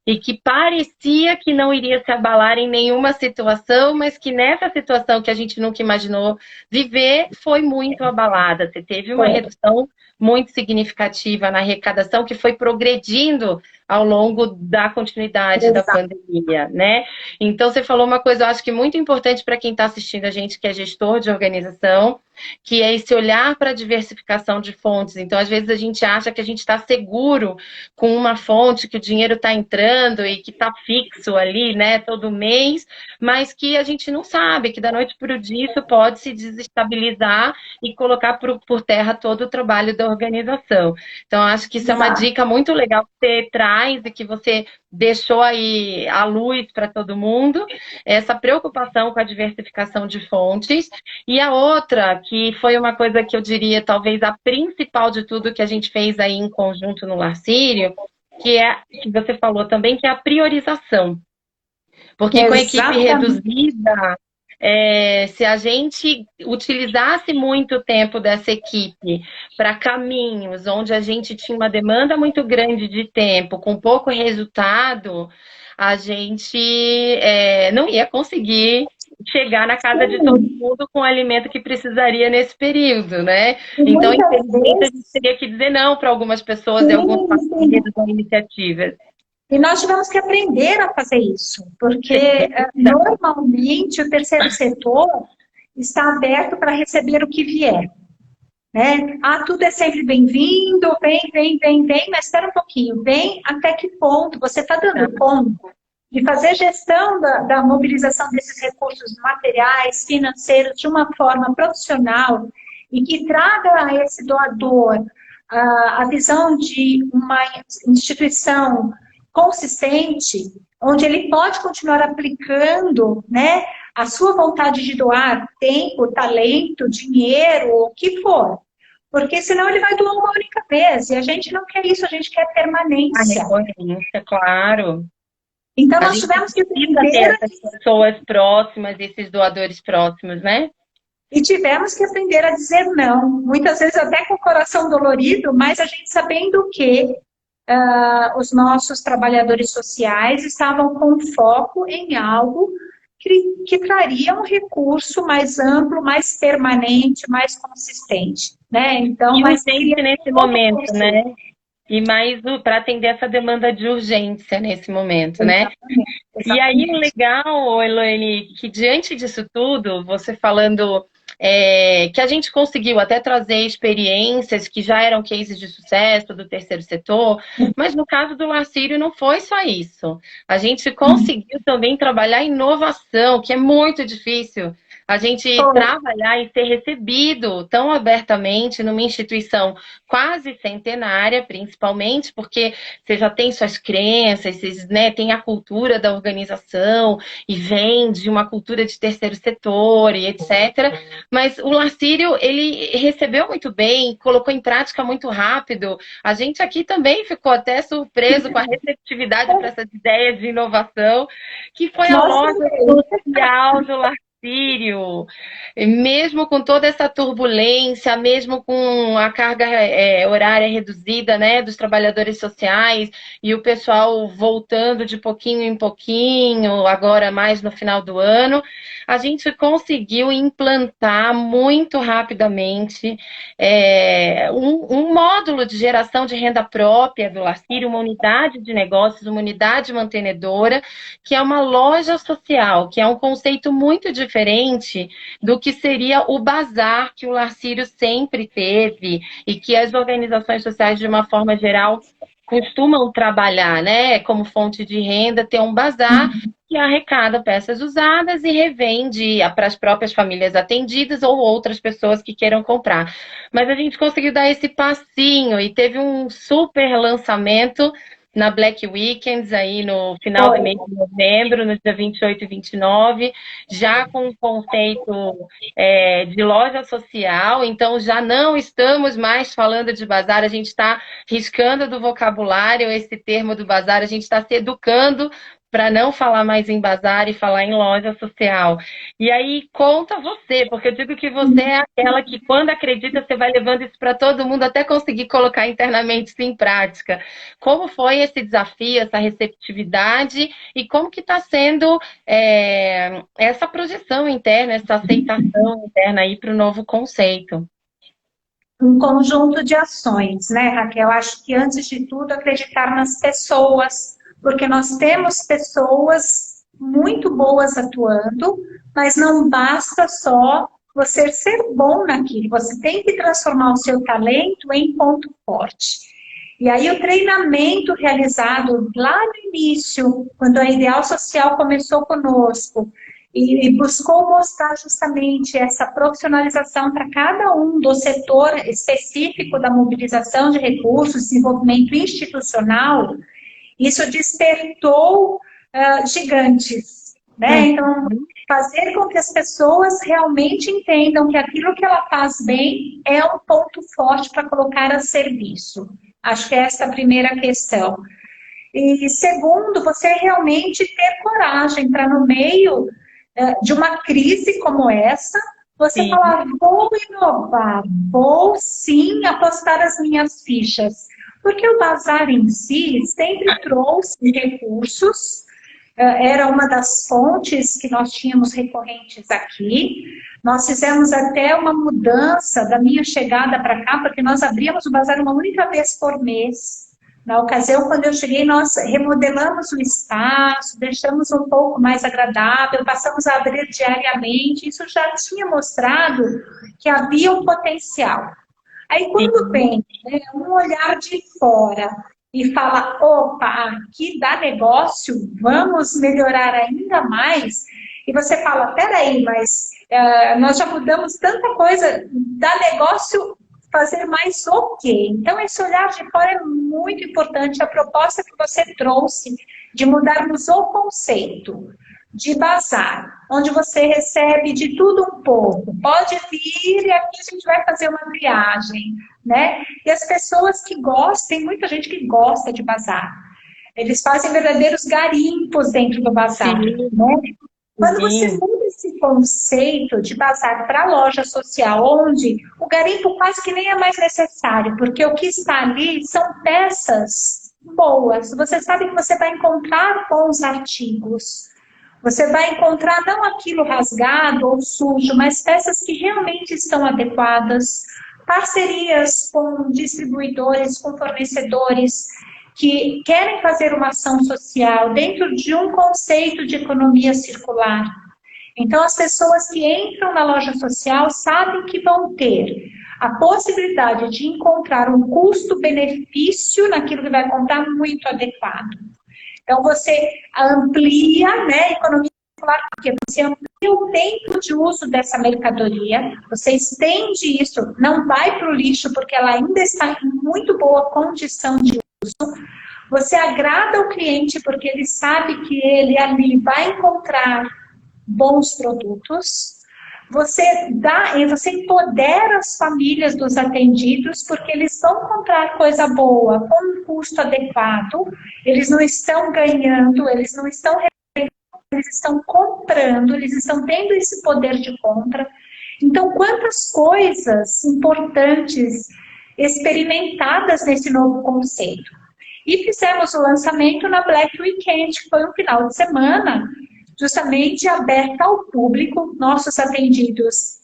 e que parecia que não iria se abalar em nenhuma situação, mas que nessa situação que a gente nunca imaginou viver foi muito abalada. Você teve uma foi. redução muito significativa na arrecadação que foi progredindo ao longo da continuidade da Exato. pandemia, né? Então você falou uma coisa, eu acho que muito importante para quem está assistindo a gente, que é gestor de organização, que é esse olhar para a diversificação de fontes. Então, às vezes, a gente acha que a gente está seguro com uma fonte, que o dinheiro está entrando e que está fixo ali, né, todo mês, mas que a gente não sabe, que da noite para o dia isso pode se desestabilizar e colocar por terra todo o trabalho da organização. Então, acho que isso é uma Exato. dica muito legal que você traz e que você deixou aí à luz para todo mundo, essa preocupação com a diversificação de fontes. E a outra, que foi uma coisa que eu diria talvez a principal de tudo que a gente fez aí em conjunto no Larcírio, que é que você falou também, que é a priorização. Porque com a equipe Exatamente. reduzida, se a gente utilizasse muito o tempo dessa equipe para caminhos onde a gente tinha uma demanda muito grande de tempo, com pouco resultado, a gente não ia conseguir chegar na casa de todo Sim, mundo com o alimento que precisaria nesse período, né? e Então, muitas infelizmente, a gente vezes, teria que dizer não para algumas pessoas e alguns sim, sim. partidos ou iniciativas. E nós tivemos que aprender a fazer isso, porque Sem dúvida. normalmente o terceiro setor está aberto para receber o que vier, né? Ah, tudo é sempre bem-vindo, vem, mas espera um pouquinho, vem até que ponto você está dando conta de fazer gestão da mobilização desses recursos materiais, financeiros, de uma forma profissional e que traga a esse doador a visão de uma instituição consistente, onde ele pode continuar aplicando, né, a sua vontade de doar tempo, talento, dinheiro, o que for. Porque senão ele vai doar uma única vez, e a gente não quer isso, a gente quer A permanência. recorrência, claro. Então, A nós gente tivemos que precisa ter aprender essas pessoas próximas, esses doadores próximos, né? e tivemos que aprender a dizer não. Muitas vezes até com o coração dolorido, mas a gente sabendo que os nossos trabalhadores sociais estavam com foco em algo que traria um recurso mais amplo, mais permanente, mais consistente, né? Então, E mas queria urgente nesse todo o momento, conceito. né? E mais para atender essa demanda de urgência nesse momento, né? Exatamente, E aí, o exatamente. legal, Elaine, que diante disso tudo, você falando que a gente conseguiu até trazer experiências que já eram cases de sucesso do terceiro setor, mas no caso do Lacírio não foi só isso. A gente conseguiu também trabalhar inovação, que é muito difícil. A gente Foi. trabalhar e ser recebido tão abertamente numa instituição quase centenária, principalmente, porque você já tem suas crenças, vocês, né, tem a cultura da organização e vem de uma cultura de terceiro setor e etc. Mas o Lacírio, ele recebeu muito bem, colocou em prática muito rápido. A gente aqui também ficou até surpreso com a receptividade para essas ideias de inovação, que foi a Nós loja também. social do Lacírio. Mesmo com toda essa turbulência, mesmo com a carga horária reduzida, né, dos trabalhadores sociais e o pessoal voltando de pouquinho em pouquinho, agora mais no final do ano, a gente conseguiu implantar muito rapidamente um módulo de geração de renda própria do Lacírio, uma unidade de negócios, uma unidade mantenedora, que é uma loja social, que é um conceito muito diferente do que seria o bazar que o Lacírio sempre teve e que as organizações sociais, de uma forma geral, costumam trabalhar, né, como fonte de renda, ter um bazar que arrecada peças usadas e revende para as próprias famílias atendidas ou outras pessoas que queiram comprar. Mas a gente conseguiu dar esse passinho e teve um super lançamento na Black Weekends, aí no final do Foi. mês de novembro, no dia 28 e 29, já com um conceito de loja social, então já não estamos mais falando de bazar, a gente está riscando do vocabulário esse termo do bazar, a gente está se educando para não falar mais em bazar e falar em loja social. E aí conta você, porque eu digo que você é aquela que quando acredita você vai levando isso para todo mundo até conseguir colocar internamente isso em prática. Como foi esse desafio, essa receptividade e como que está sendo essa projeção interna, essa aceitação interna aí para o novo conceito? Um conjunto de ações, né, Raquel? Acho que antes de tudo acreditar nas pessoas, porque nós temos pessoas muito boas atuando, mas não basta só você ser bom naquilo, você tem que transformar o seu talento em ponto forte. E aí o treinamento realizado lá no início, quando a Ideal Social começou conosco, e buscou mostrar justamente essa profissionalização para cada um do setor específico da mobilização de recursos, desenvolvimento institucional, isso despertou gigantes, né? Então, fazer com que as pessoas realmente entendam que aquilo que ela faz bem é um ponto forte para colocar a serviço. Acho que essa é a primeira questão. E segundo, você realmente ter coragem para no meio de uma crise como essa, você Sim. falar, vou inovar, vou sim apostar as minhas fichas. Porque o bazar em si sempre trouxe recursos era uma das fontes que nós tínhamos recorrentes aqui. Nós fizemos até uma mudança da minha chegada para cá, porque nós abríamos o bazar uma única vez por mês. Na ocasião, quando eu cheguei, nós remodelamos o espaço, deixamos um pouco mais agradável, passamos a abrir diariamente. Isso já tinha mostrado que havia um potencial. Aí, quando vem, né, um olhar de fora e fala, opa, aqui dá negócio, vamos melhorar ainda mais, e você fala, peraí, mas nós já mudamos tanta coisa, dá negócio fazer mais o quê? Então, esse olhar de fora é muito importante. A proposta que você trouxe de mudarmos o conceito de bazar, onde você recebe de tudo um pouco. Pode vir e aqui a gente vai fazer uma viagem, né? E as pessoas que gostam, tem muita gente que gosta de bazar. Eles fazem verdadeiros garimpos dentro do bazar, né? Quando você muda esse conceito de bazar para loja social, onde o garimpo quase que nem é mais necessário, porque o que está ali são peças boas. Você sabe que você vai encontrar bons artigos. Você vai encontrar não aquilo rasgado ou sujo, mas peças que realmente estão adequadas, parcerias com distribuidores, com fornecedores, que querem fazer uma ação social dentro de um conceito de economia circular. Então, as pessoas que entram na loja social sabem que vão ter a possibilidade de encontrar um custo-benefício naquilo que vai comprar muito adequado. Então, você amplia, né, a economia circular, porque você amplia o tempo de uso dessa mercadoria, você estende isso, não vai para o lixo, porque ela ainda está em muito boa condição de uso. Você agrada o cliente porque ele sabe que ele ali vai encontrar bons produtos. Você empodera as famílias dos atendidos porque eles vão comprar coisa boa com um custo adequado. Eles não estão ganhando, eles não estão eles estão comprando, eles estão tendo esse poder de compra. Então, quantas coisas importantes experimentadas nesse novo conceito. E fizemos o lançamento na Black Weekend, que foi um final de semana justamente aberto ao público, nossos atendidos,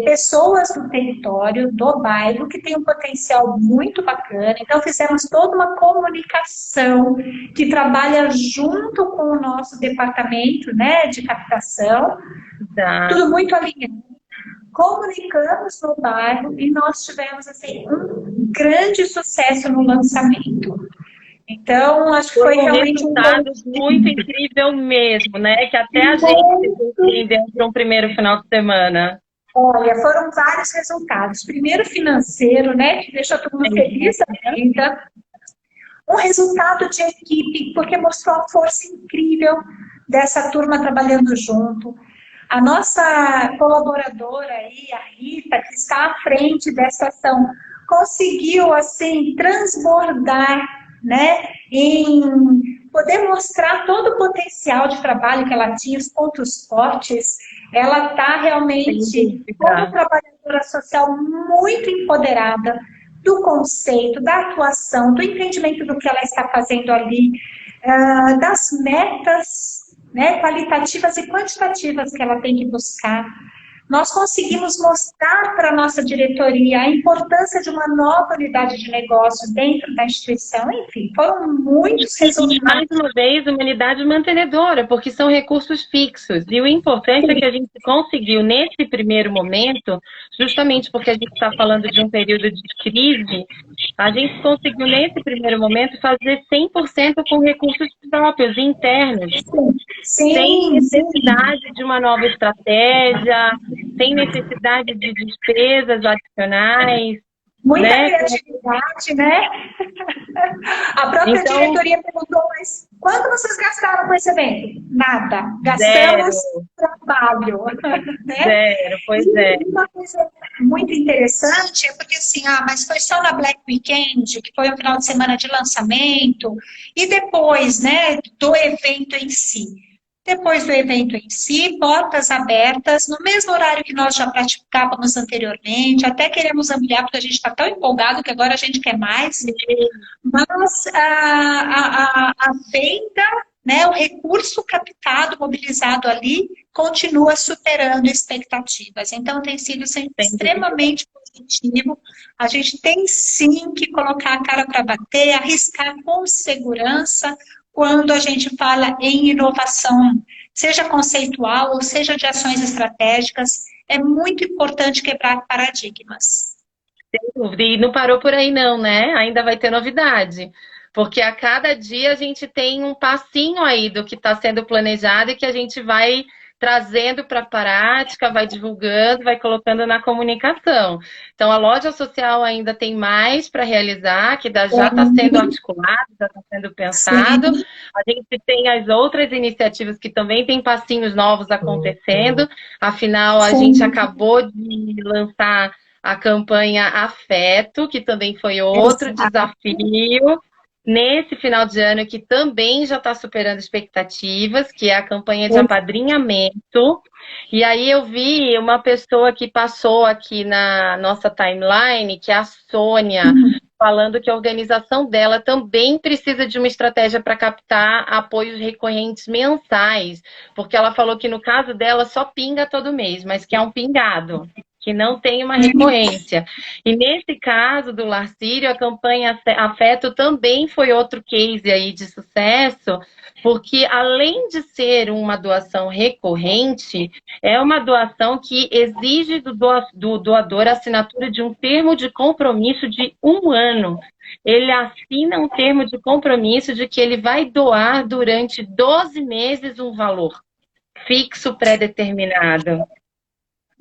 pessoas do território, do bairro, que tem um potencial muito bacana. Então, fizemos toda uma comunicação que trabalha junto com o nosso departamento, né, de captação, tudo muito alinhado. Comunicamos no bairro e nós tivemos assim, um grande sucesso no lançamento. Então, acho que foi realmente um resultado muito incrível mesmo, né? Que até a gente se surpreendeu para um primeiro final de semana. Olha, foram vários resultados. Primeiro, financeiro, né? Que deixou todo mundo feliz. Ainda. Um resultado de equipe, porque mostrou a força incrível dessa turma trabalhando junto. A nossa colaboradora aí, a Rita, que está à frente dessa ação, conseguiu, assim, transbordar, né, em poder mostrar todo o potencial de trabalho que ela tinha, os pontos fortes. Ela está realmente, como trabalhadora social, muito empoderada do conceito, da atuação, do entendimento do que ela está fazendo ali, das metas, né, qualitativas e quantitativas que ela tem que buscar. Nós conseguimos mostrar para a nossa diretoria a importância de uma nova unidade de negócio dentro da instituição. Enfim, foram muitos resultados. Mais uma vez, uma unidade mantenedora, porque são recursos fixos. E o importante é que a gente conseguiu, nesse primeiro momento, justamente porque a gente está falando de um período de crise, a gente conseguiu, nesse primeiro momento, fazer 100% com recursos próprios, internos. Sim, sem necessidade de uma nova estratégia, sem necessidade de despesas adicionais. Muita criatividade, né? A própria diretoria perguntou, mas quanto vocês gastaram com esse evento? Nada. Gastamos trabalho. Né? Zero, pois é. Uma coisa muito interessante é porque assim, mas foi só na Black Weekend, que foi um final de semana de lançamento, e depois, né, do evento em si. Depois do evento em si, portas abertas, no mesmo horário que nós já praticávamos anteriormente, até queremos ampliar, porque a gente está tão empolgado que agora a gente quer mais. Mas a venda, né, o recurso captado, mobilizado ali, continua superando expectativas. Então, tem sido sempre extremamente positivo. A gente tem sim que colocar a cara para bater, arriscar com segurança quando a gente fala em inovação, seja conceitual ou seja de ações estratégicas. É muito importante quebrar paradigmas. Sem dúvida. E não parou por aí não, né? Ainda vai ter novidade. Porque a cada dia a gente tem um passinho aí do que está sendo planejado e que a gente vai trazendo para a prática, vai divulgando, vai colocando na comunicação. Então, a loja social ainda tem mais para realizar, que já está sendo articulado, já está sendo pensado. Sim. A gente tem as outras iniciativas que também tem passinhos novos acontecendo. Afinal, a gente acabou de lançar a campanha Afeto, que também foi outro desafio nesse final de ano, que também já está superando expectativas, que é a campanha de apadrinhamento. E aí eu vi uma pessoa que passou aqui na nossa timeline, que é a Sônia, falando que a organização dela também precisa de uma estratégia para captar apoios recorrentes mensais, porque ela falou que no caso dela só pinga todo mês, mas que é um pingado, que não tem uma recorrência. E nesse caso do Lar Sírio, a campanha Afeto também foi outro case aí de sucesso, porque além de ser uma doação recorrente, é uma doação que exige do doador a assinatura de um termo de compromisso de 1 ano. Ele assina um termo de compromisso de que ele vai doar durante 12 meses um valor fixo pré-determinado.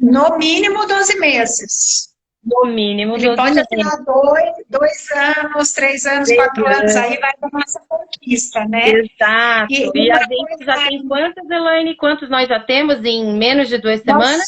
No mínimo 12 meses. No mínimo 12 Ele pode meses. assinar 2 anos, 3 anos, 4 anos, aí vai da nossa conquista, né? Exato. E a gente já tem quantas, Elaine? Quantos nós já temos em menos de 2 semanas?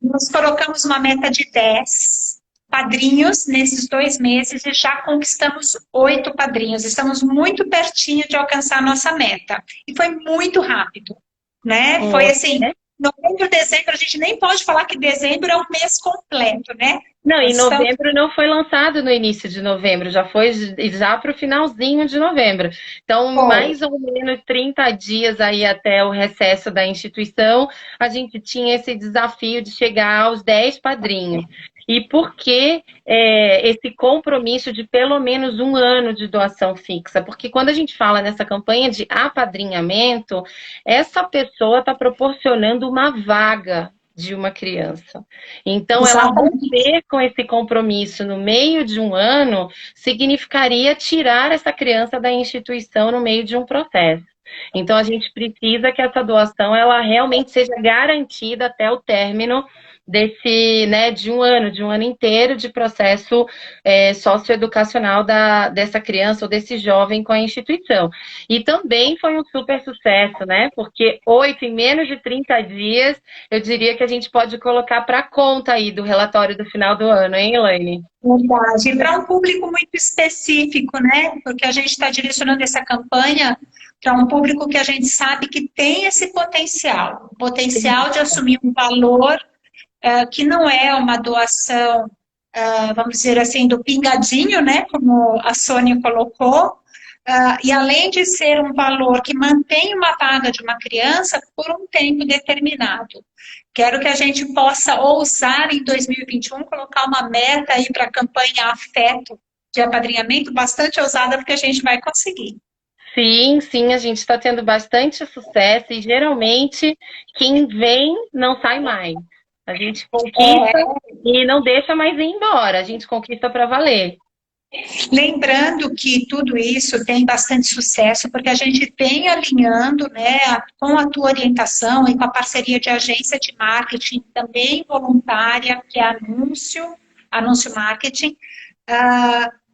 Nós colocamos uma meta de 10 padrinhos nesses 2 meses e já conquistamos 8 padrinhos. Estamos muito pertinho de alcançar a nossa meta. E foi muito rápido, né? Foi assim... Novembro, dezembro, a gente nem pode falar que dezembro é um mês completo, né? Não, e novembro não foi lançado no início de novembro, já foi já para o finalzinho de novembro. Então, mais ou menos 30 dias aí até o recesso da instituição, a gente tinha esse desafio de chegar aos 10 padrinhos. E por que esse compromisso de pelo menos 1 ano de doação fixa? Porque quando a gente fala nessa campanha de apadrinhamento, essa pessoa está proporcionando uma vaga de uma criança. Então, ela romper com esse compromisso no meio de 1 ano significaria tirar essa criança da instituição no meio de um processo. Então, a gente precisa que essa doação ela realmente seja garantida até o término desse, né, de um ano inteiro de processo socioeducacional dessa criança ou desse jovem com a instituição. E também foi um super sucesso, né? Porque 8 em menos de 30 dias, eu diria que a gente pode colocar para conta aí do relatório do final do ano, hein, Elaine? Verdade. E para um público muito específico, né? Porque a gente está direcionando essa campanha para um público que a gente sabe que tem esse potencial, o potencial de assumir um valor que não é uma doação, vamos dizer assim, do pingadinho, né, como a Sônia colocou, e além de ser um valor que mantém uma vaga de uma criança por um tempo determinado. Quero que a gente possa ousar em 2021 colocar uma meta aí para a campanha Afeto de apadrinhamento bastante ousada, porque a gente vai conseguir. Sim, sim, a gente está tendo bastante sucesso e geralmente quem vem não sai mais. A gente conquista e não deixa mais ir embora, a gente conquista para valer. Lembrando que tudo isso tem bastante sucesso, porque a gente vem alinhando, né, com a tua orientação e com a parceria de agência de marketing, também voluntária, que é Anúncio Marketing,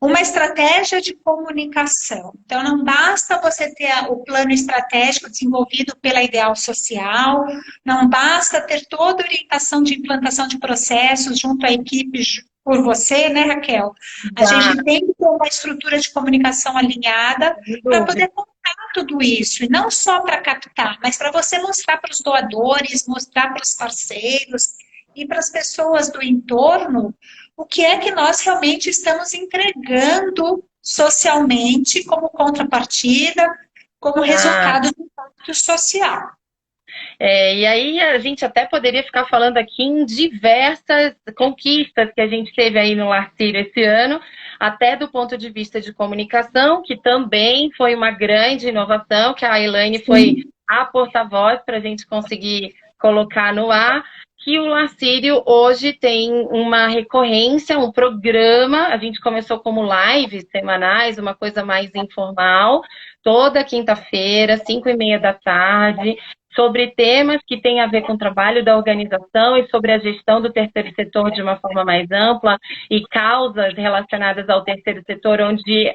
uma estratégia de comunicação. Então, não basta você ter o plano estratégico desenvolvido pela Ideal Social, não basta ter toda a orientação de implantação de processos junto à equipe por você, né, Raquel? A gente tem que ter uma estrutura de comunicação alinhada para poder contar tudo isso, e não só para captar, mas para você mostrar para os doadores, mostrar para os parceiros e para as pessoas do entorno o que é que nós realmente estamos entregando socialmente como contrapartida como Ah, resultado do impacto social. e aí a gente até poderia ficar falando aqui em diversas conquistas que a gente teve aí no Lar Círio esse ano, até do ponto de vista de comunicação, que também foi uma grande inovação, que a Elaine foi Sim. a porta-voz para a gente conseguir colocar no ar, que o Lar Círio hoje tem uma recorrência, um programa, a gente começou como lives semanais, uma coisa mais informal, toda quinta-feira, 5:30 da tarde, sobre temas que têm a ver com o trabalho da organização e sobre a gestão do terceiro setor de uma forma mais ampla e causas relacionadas ao terceiro setor, onde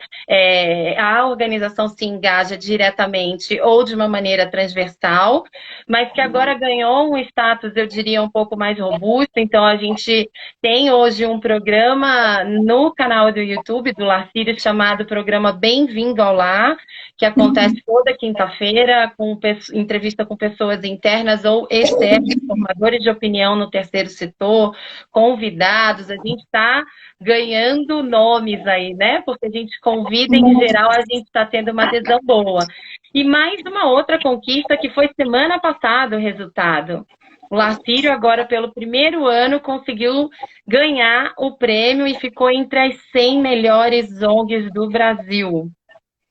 a organização se engaja diretamente ou de uma maneira transversal, mas que agora ganhou um status, eu diria, um pouco mais robusto. Então, a gente tem hoje um programa no canal do YouTube do Lar Círio chamado Programa Bem-vindo ao Lar, que acontece toda quinta-feira, com entrevista com pessoas internas ou externas, formadores de opinião no terceiro setor, convidados. A gente está ganhando nomes aí, né? Porque a gente convida, em geral, a gente está tendo uma adesão boa. E mais uma outra conquista que foi semana passada o resultado. O Lar Círio, agora, pelo primeiro ano, conseguiu ganhar o prêmio e ficou entre as 100 melhores ONGs do Brasil.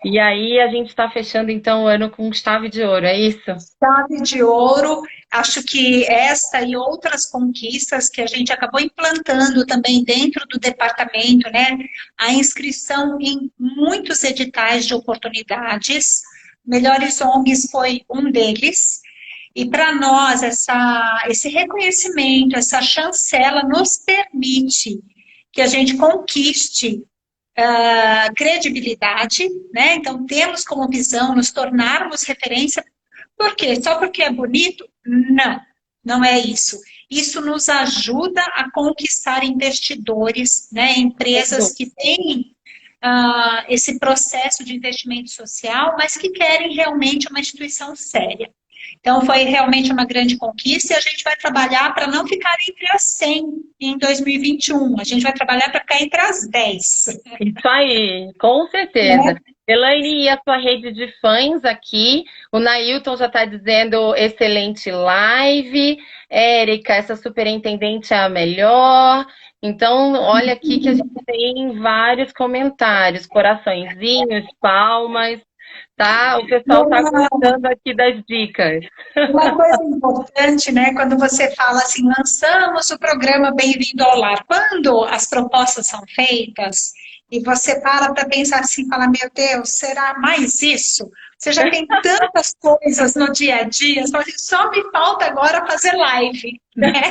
E aí a gente está fechando, então, o ano com chave de ouro, é isso? Chave de ouro, acho que esta e outras conquistas que a gente acabou implantando também dentro do departamento, né? A inscrição em muitos editais de oportunidades, Melhores ONGs foi um deles, e para nós esse reconhecimento, essa chancela nos permite que a gente conquiste credibilidade, né? Então temos como visão nos tornarmos referência. Por quê? Só porque é bonito? Não, não é isso. Isso nos ajuda a conquistar investidores, né? Empresas que têm esse processo de investimento social, mas que querem realmente uma instituição séria. Então, foi realmente uma grande conquista e a gente vai trabalhar para não ficar entre as 100 em 2021. A gente vai trabalhar para ficar entre as 10. Isso aí, com certeza. Elaine, e a sua rede de fãs aqui? O Nailton já está dizendo excelente live. Érica, essa superintendente é a melhor. Então, olha aqui que a gente tem vários comentários, coraçõezinhos, palmas, tá? O pessoal está gostando aqui das dicas. Uma coisa importante, né, quando você fala assim, lançamos o programa Bem-vindo ao Lar, quando as propostas são feitas e você para pensar assim, fala, meu Deus, será mais isso? Você já tem tantas coisas no dia a dia, só me falta agora fazer live, né?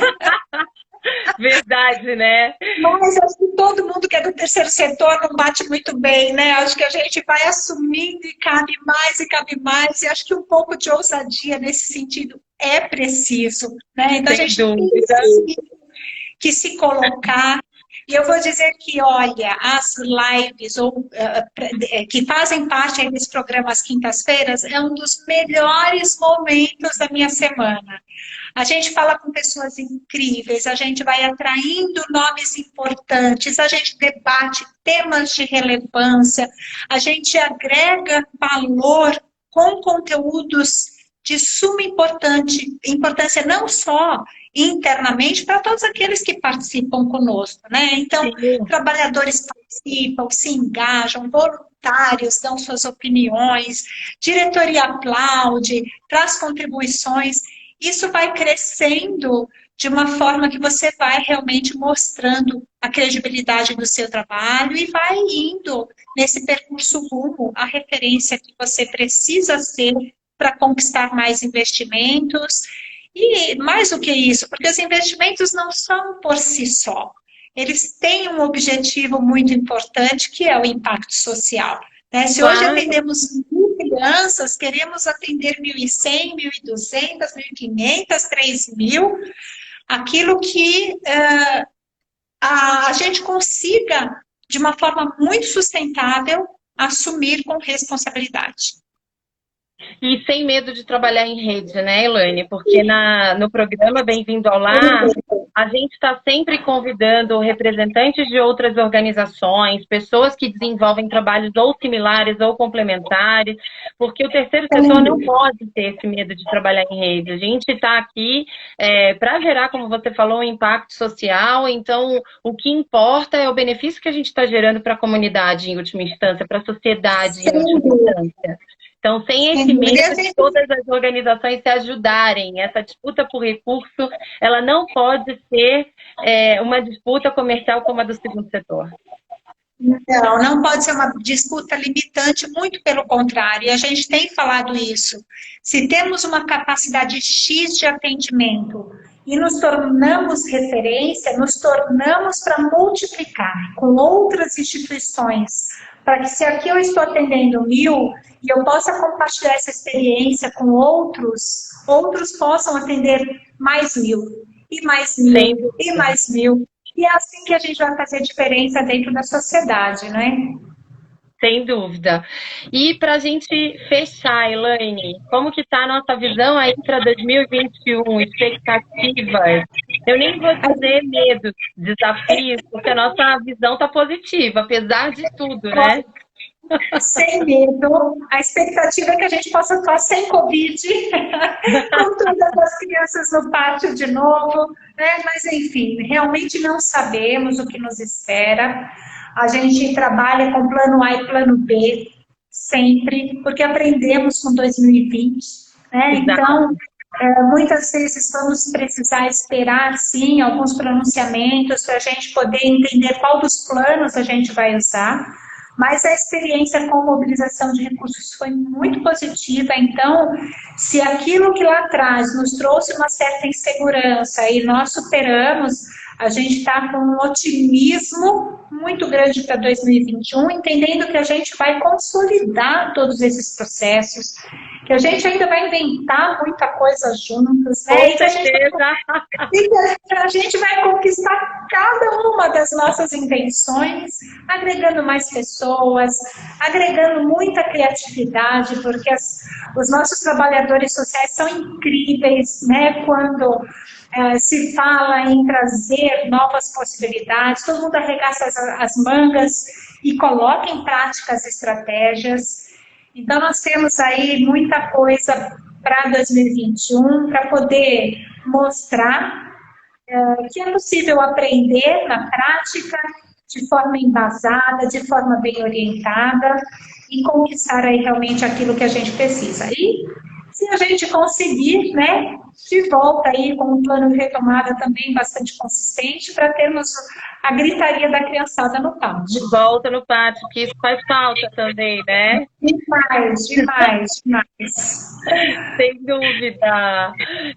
Verdade, né? Mas acho que todo mundo que é do terceiro setor não bate muito bem, né? Acho que a gente vai assumindo e cabe mais, e acho que um pouco de ousadia nesse sentido é preciso, né? Então Sem a gente dúvida. tem que se colocar. E eu vou dizer que, olha, as lives que fazem parte aí desse programa às quintas-feiras é um dos melhores momentos da minha semana. A gente fala com pessoas incríveis, a gente vai atraindo nomes importantes, a gente debate temas de relevância, a gente agrega valor com conteúdos de suma importância não só internamente para todos aqueles que participam conosco, né? Então, trabalhadores participam, se engajam, voluntários dão suas opiniões, diretoria aplaude, traz contribuições. Isso vai crescendo de uma forma que você vai realmente mostrando a credibilidade do seu trabalho e vai indo nesse percurso rumo à referência que você precisa ser para conquistar mais investimentos. E mais do que isso, porque os investimentos não são por si só. Eles têm um objetivo muito importante, que é o impacto social. Né? Se hoje atendemos 1.000 crianças, queremos atender 1.100, 1.200, 1.500, 3.000, aquilo que a gente consiga, de uma forma muito sustentável, assumir com responsabilidade. E sem medo de trabalhar em rede, né, Elaine? Porque no programa Bem-vindo ao Lar, A gente está sempre convidando representantes de outras organizações, pessoas que desenvolvem trabalhos ou similares ou complementares, porque o terceiro setor não pode ter esse medo de trabalhar em rede. A gente está aqui para gerar, como você falou, um impacto social, então o que importa é o benefício que a gente está gerando para a comunidade em última instância, para a sociedade em última instância. Então, sem esse medo de todas as organizações se ajudarem, essa disputa por recurso, ela não pode ser uma disputa comercial como a do segundo setor. Não, não pode ser uma disputa limitante, muito pelo contrário, e a gente tem falado isso. Se temos uma capacidade X de atendimento e nos tornamos referência, nos tornamos para multiplicar com outras instituições, para que se aqui eu estou atendendo 1000 e eu possa compartilhar essa experiência com outros, outros possam atender mais 1000, e mais 1000, e mais 1000. E é assim que a gente vai fazer diferença dentro da sociedade, não é? Sem dúvida. E para a gente fechar, Elaine, como que está a nossa visão aí para 2021, expectativas? Eu nem vou dizer medos, desafios, porque a nossa visão está positiva, apesar de tudo, né? Sem medo. A expectativa é que a gente possa estar sem Covid, com todas as crianças no pátio de novo, né? Mas, enfim, realmente não sabemos o que nos espera. A gente trabalha com plano A e plano B, sempre, porque aprendemos com 2020, né? Então, muitas vezes vamos precisar esperar, sim, alguns pronunciamentos para a gente poder entender qual dos planos a gente vai usar. Mas a experiência com mobilização de recursos foi muito positiva, então, se aquilo que lá atrás nos trouxe uma certa insegurança e nós superamos, a gente está com um otimismo muito grande para 2021, entendendo que a gente vai consolidar todos esses processos, que a gente ainda vai inventar muita coisa juntos, né? E que a gente vai conquistar cada uma das nossas invenções, agregando mais pessoas, agregando muita criatividade, porque os nossos trabalhadores sociais são incríveis, né? Quando se fala em trazer novas possibilidades, todo mundo arregaça as mangas e coloca em prática as estratégias. Então, nós temos aí muita coisa para 2021, para poder mostrar que é possível aprender na prática, de forma embasada, de forma bem orientada, e conquistar aí realmente aquilo que a gente precisa. E se a gente conseguir, né, de volta aí com um plano de retomada também bastante consistente para termos a gritaria da criançada no pátio. De volta no pátio, que isso faz falta também, né? Demais, demais, demais. Sem dúvida.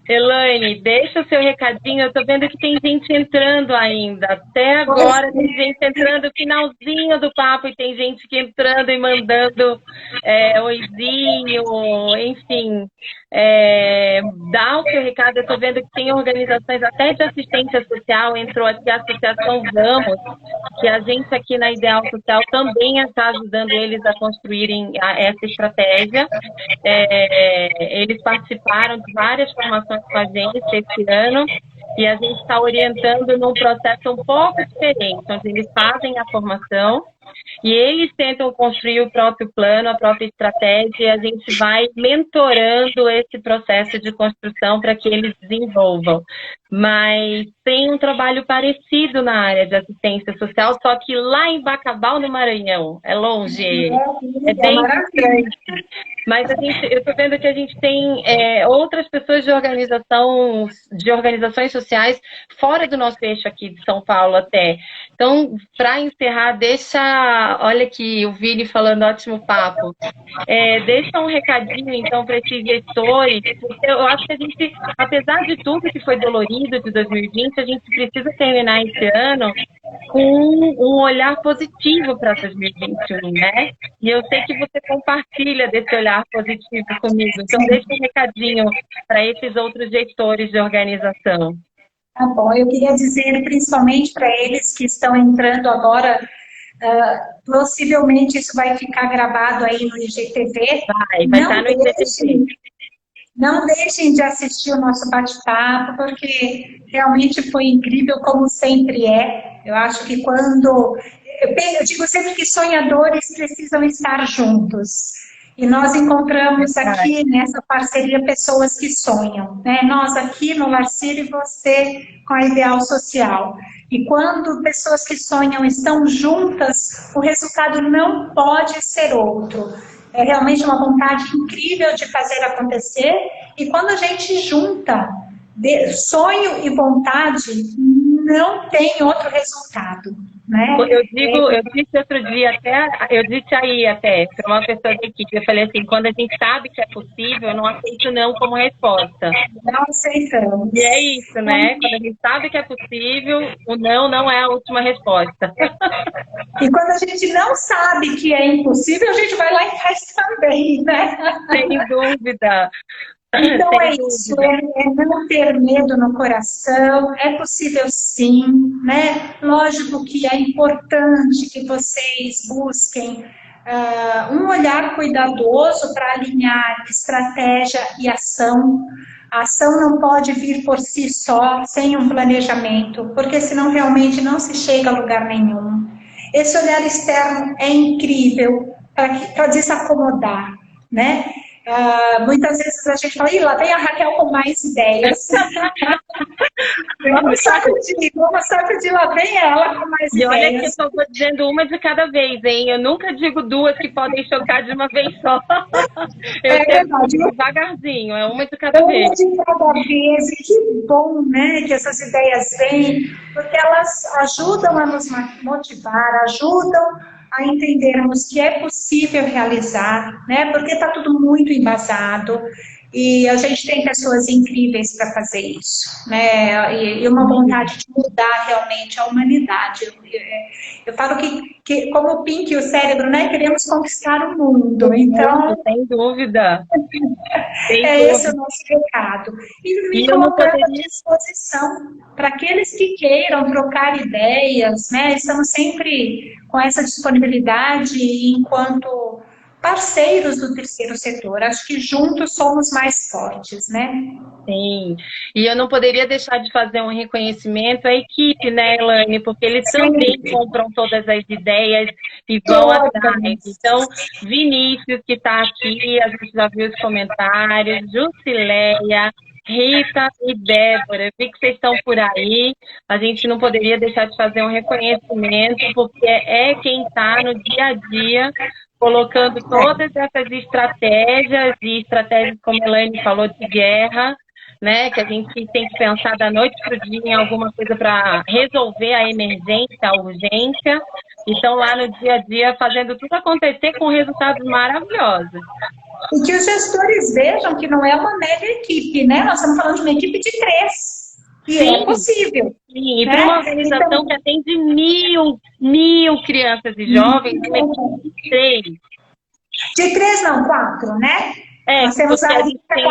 Elaine, deixa o seu recadinho. Eu tô vendo que tem gente entrando ainda. Até agora tem gente entrando no finalzinho do papo e tem gente que entrando e mandando oizinho, enfim. Dá o seu recado. Eu tô vendo que tem organizações até de assistência social, entrou aqui a Associação Vamos, que a gente aqui na Ideal Social também está ajudando eles a construírem essa estratégia. Eles participaram de várias formações com a gente esse ano e a gente está orientando num processo um pouco diferente, onde eles fazem a formação e eles tentam construir o próprio plano, a própria estratégia, e a gente vai mentorando esse processo de construção para que eles desenvolvam. Mas tem um trabalho parecido na área de assistência social, só que lá em Bacabal, no Maranhão. É longe, é bem distante. Mas eu estou vendo que a gente tem outras pessoas de organizações sociais fora do nosso eixo aqui de São Paulo até. Então, para encerrar, olha aqui o Vini falando, ótimo papo. Deixa um recadinho, então, para esses gestores. Eu acho que a gente, apesar de tudo que foi dolorido de 2020, a gente precisa terminar esse ano com um olhar positivo para 2021, né? E eu sei que você compartilha desse olhar positivo comigo. Então, deixa um recadinho para esses outros gestores de organização. Tá bom, eu queria dizer principalmente para eles que estão entrando agora, possivelmente isso vai ficar gravado aí no IGTV. Vai estar no IGTV. Não deixem de assistir o nosso bate-papo, porque realmente foi incrível, como sempre é. Eu acho que quando... Eu digo sempre que sonhadores precisam estar juntos. E nós encontramos aqui nessa parceria pessoas que sonham, né? Nós aqui no Larcírio e você com a Ideal Social. E quando pessoas que sonham estão juntas, o resultado não pode ser outro. É realmente uma vontade incrível de fazer acontecer. E quando a gente junta sonho e vontade, não tem outro resultado, né? Eu disse outro dia eu disse aí até para uma pessoa da equipe, eu falei assim, quando a gente sabe que é possível, eu não aceito não como resposta. Não aceitamos. E é isso, né? Quando a gente sabe que é possível, o não é a última resposta. E quando a gente não sabe que é impossível, a gente vai lá e faz também, né? Sem dúvida. Então é isso, é não ter medo no coração, é possível sim, né? Lógico que é importante que vocês busquem um olhar cuidadoso para alinhar estratégia e ação. A ação não pode vir por si só, sem um planejamento, porque senão realmente não se chega a lugar nenhum. Esse olhar externo é incrível para desacomodar, né? Muitas vezes a gente fala, lá vem a Raquel com mais ideias. vamos sacudir, lá vem ela com mais ideias. E olha que eu estou dizendo uma de cada vez, hein? Eu nunca digo duas que podem chocar de uma vez só. Eu verdade. Devagarzinho, é uma de cada vez. Uma de cada vez, e que bom, né, que essas ideias vêm, porque elas ajudam a nos motivar, ajudam a entendermos que é possível realizar, né? Porque está tudo muito embasado e a gente tem pessoas incríveis para fazer isso, né? E uma vontade de mudar realmente a humanidade. Eu falo que como o Pink e o cérebro, né? Queremos conquistar o mundo, então... Sem dúvida. Esse é o nosso recado. E me colocando à disposição para aqueles que queiram trocar ideias, né? Estamos sempre com essa disponibilidade enquanto parceiros do terceiro setor. Acho que juntos somos mais fortes, né? Sim, e eu não poderia deixar de fazer um reconhecimento à equipe, né, Elaine? Porque eles também compram todas as ideias e vão atrás. Então, Vinícius, que está aqui, a gente já viu os comentários, Jusileia, Rita e Débora, eu vi que vocês estão por aí, a gente não poderia deixar de fazer um reconhecimento, porque é quem está no dia a dia colocando todas essas estratégias, e estratégias, como a Elaine falou, de guerra, né, que a gente tem que pensar da noite para o dia em alguma coisa para resolver a emergência, a urgência, e estão lá no dia a dia fazendo tudo acontecer com resultados maravilhosos. E que os gestores vejam que não é uma mega equipe, né? Nós estamos falando de uma equipe de 3. E sim, é possível. Sim, e para uma organização então, que atende mil crianças e jovens, uma equipe de 3. De 3 não, 4, né? Nós temos a gente tem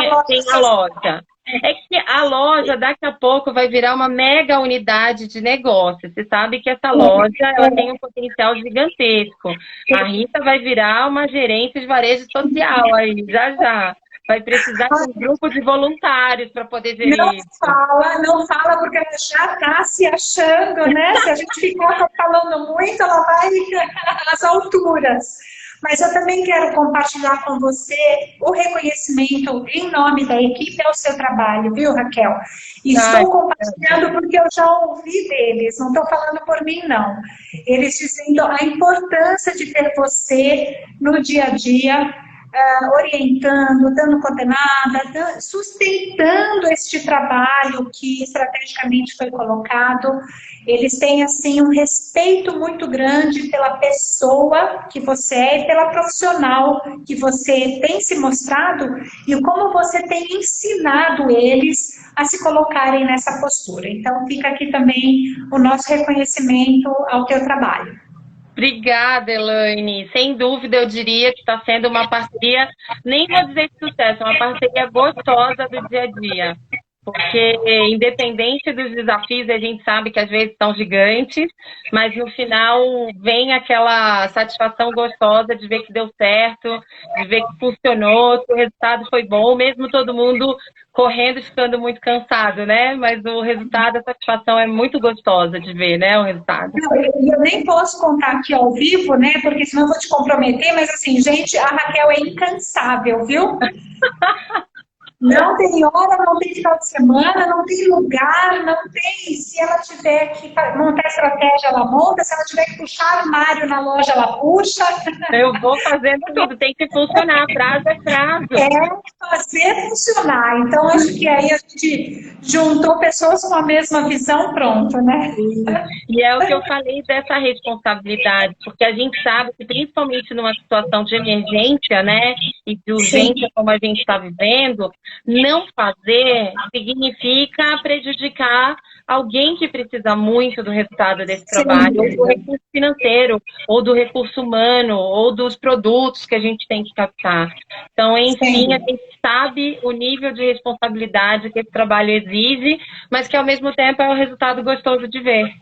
a loja. É que a loja, daqui a pouco, vai virar uma mega unidade de negócio. Você sabe que essa loja ela tem um potencial gigantesco. A Rita vai virar uma gerente de varejo social aí, já. Vai precisar de um grupo de voluntários para poder gerir isso. Não fala, porque ela já está se achando, né? Se a gente ficar falando muito, ela vai às alturas. Mas eu também quero compartilhar com você o reconhecimento em nome da equipe ao seu trabalho, viu, Raquel? E estou compartilhando porque eu já ouvi deles, não estou falando por mim, não. Eles dizendo a importância de ter você no dia a dia, orientando, dando coordenada, sustentando este trabalho que estrategicamente foi colocado. Eles têm, assim, um respeito muito grande pela pessoa que você é e pela profissional que você tem se mostrado e como você tem ensinado eles a se colocarem nessa postura. Então, fica aqui também o nosso reconhecimento ao teu trabalho. Obrigada, Elaine. Sem dúvida, eu diria que está sendo uma parceria, nem vou dizer de sucesso, uma parceria gostosa do dia a dia. porque independente dos desafios, a gente sabe que às vezes são gigantes, mas no final vem aquela satisfação gostosa de ver que deu certo, de ver que funcionou, que o resultado foi bom, mesmo todo mundo correndo e ficando muito cansado, né? Mas o resultado, a satisfação é muito gostosa de ver, né? O resultado. Não, eu nem posso contar aqui ao vivo, né? Porque senão eu vou te comprometer, mas assim, gente, a Raquel é incansável, viu? Não tem hora, não tem final de semana, não tem lugar, não tem. Se ela tiver que montar estratégia, ela monta. Se ela tiver que puxar armário na loja, ela puxa. Eu vou fazendo tudo, tem que funcionar, prazo é prazo. É fazer funcionar. Então, acho que aí a gente juntou pessoas com a mesma visão, pronto, né? E é o que eu falei dessa responsabilidade, porque a gente sabe que principalmente numa situação de emergência, né, e de urgência como a gente está vivendo, não fazer significa prejudicar alguém que precisa muito do resultado desse trabalho, ou do recurso financeiro, ou do recurso humano, ou dos produtos que a gente tem que captar. Então, enfim, a gente sabe o nível de responsabilidade que esse trabalho exige, mas que ao mesmo tempo é um resultado gostoso de ver.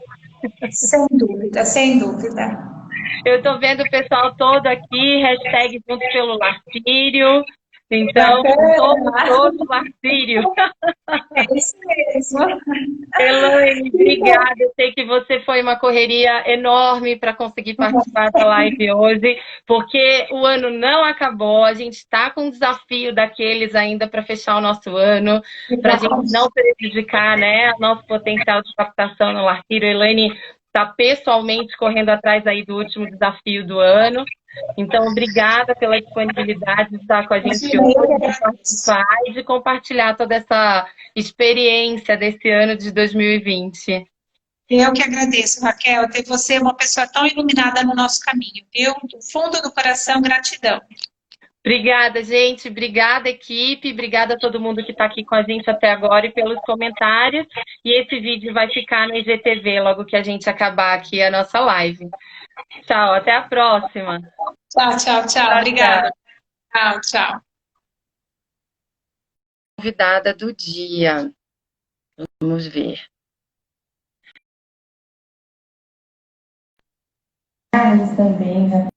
Sem dúvida, sem dúvida. Eu estou vendo o pessoal todo aqui, hashtag junto pelo Larcírio. Então, todo Larcírio. É isso mesmo. Elaine, obrigada. Eu sei que você foi uma correria enorme para conseguir participar da live hoje, porque o ano não acabou, a gente está com um desafio daqueles ainda para fechar o nosso ano, para a gente não prejudicar, né, o nosso potencial de captação no Larcírio. Elaine está pessoalmente correndo atrás aí do último desafio do ano. Então, obrigada pela disponibilidade de estar com a gente hoje, de participar e de compartilhar toda essa experiência desse ano de 2020. Eu que agradeço, Raquel, ter você uma pessoa tão iluminada no nosso caminho, viu? Do fundo do coração, gratidão. Obrigada, gente. Obrigada, equipe. Obrigada a todo mundo que está aqui com a gente até agora e pelos comentários. E esse vídeo vai ficar na IGTV logo que a gente acabar aqui a nossa live. Tchau, até a próxima. Tchau, tchau, tchau. Obrigada. Tchau, tchau. Convidada do dia. Vamos ver. Também, né?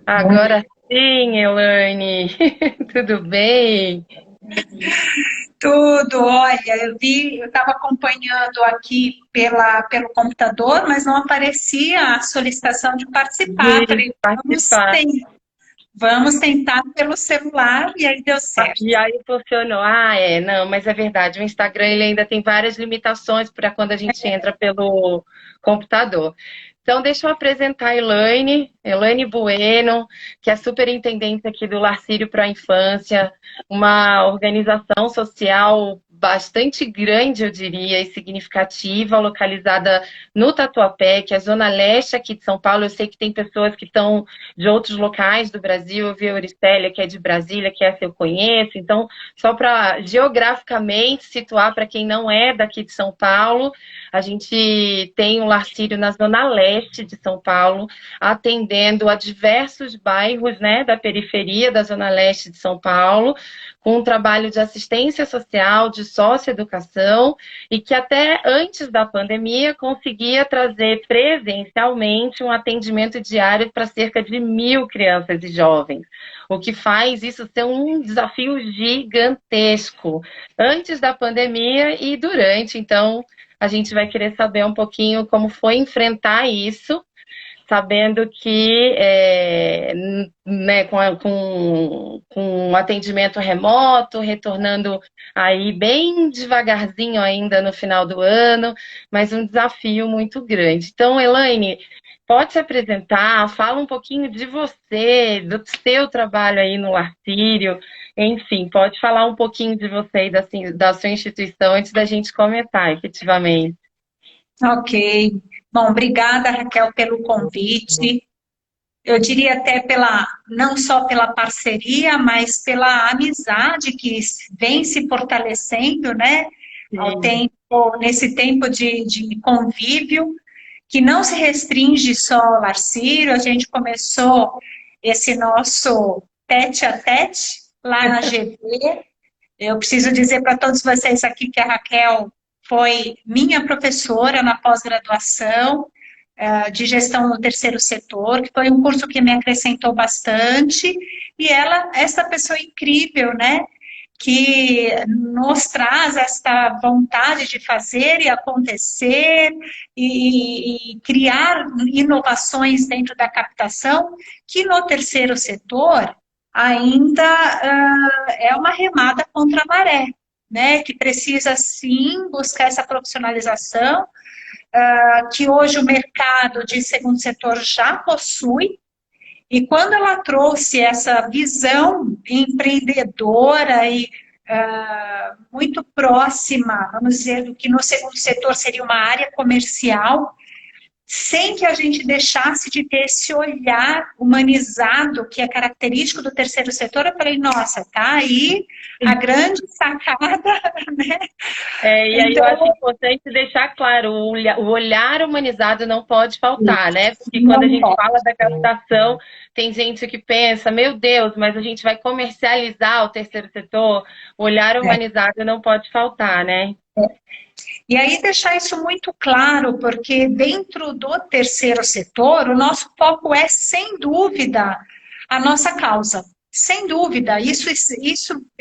Agora sim, Elaine. Tudo bem? Tudo, olha, eu estava acompanhando aqui pelo computador, mas não aparecia a solicitação de participar. Falei, vamos tentar pelo celular, e aí deu certo. E aí funcionou. Não, mas é verdade, o Instagram ele ainda tem várias limitações para quando a gente entra pelo computador. Então, deixa eu apresentar a Elaine Bueno, que é superintendente aqui do Larcírio para a Infância, uma organização social bastante grande, eu diria, e significativa, localizada no Tatuapé, que é a zona leste aqui de São Paulo. Eu sei que tem pessoas que estão de outros locais do Brasil. Eu vi a Auricélia, que é de Brasília, que essa eu conheço. Então, só para geograficamente situar para quem não é daqui de São Paulo, a gente tem um Larcírio na zona leste de São Paulo, atendendo a diversos bairros, né, da periferia da zona leste de São Paulo, com um trabalho de assistência social, de socioeducação, e que até antes da pandemia conseguia trazer presencialmente um atendimento diário para cerca de 1.000 crianças e jovens, o que faz isso ser um desafio gigantesco, antes da pandemia e durante. Então, a gente vai querer saber um pouquinho como foi enfrentar isso, sabendo que né, com um atendimento remoto, retornando aí bem devagarzinho ainda no final do ano, mas um desafio muito grande. Então, Elaine, pode se apresentar, fala um pouquinho de você, do seu trabalho aí no Larcírio, enfim, pode falar um pouquinho de você e da sua instituição antes da gente comentar, efetivamente. Ok. Bom, obrigada, Raquel, pelo convite. Eu diria até não só pela parceria, mas pela amizade que vem se fortalecendo, né? Nesse tempo de convívio, que não se restringe só ao Larcírio. A gente começou esse nosso tete a tete lá na GV. Eu preciso dizer para todos vocês aqui que a Raquel foi minha professora na pós-graduação de gestão no terceiro setor, que foi um curso que me acrescentou bastante, e ela, essa pessoa incrível, né, que nos traz esta vontade de fazer e acontecer e criar inovações dentro da captação, que no terceiro setor ainda é uma remada contra a maré, né, que precisa sim buscar essa profissionalização, que hoje o mercado de segundo setor já possui, e quando ela trouxe essa visão empreendedora e muito próxima, vamos dizer, do que no segundo setor seria uma área comercial, sem que a gente deixasse de ter esse olhar humanizado que é característico do terceiro setor, eu falei, nossa, tá aí a grande sacada, né? E aí eu acho importante deixar claro, o olhar humanizado não pode faltar, né? Porque quando a gente fala da captação, tem gente que pensa, meu Deus, mas a gente vai comercializar o terceiro setor, o olhar humanizado não pode faltar, né? E aí deixar isso muito claro, porque dentro do terceiro setor, o nosso foco é, sem dúvida, a nossa causa. Sem dúvida, isso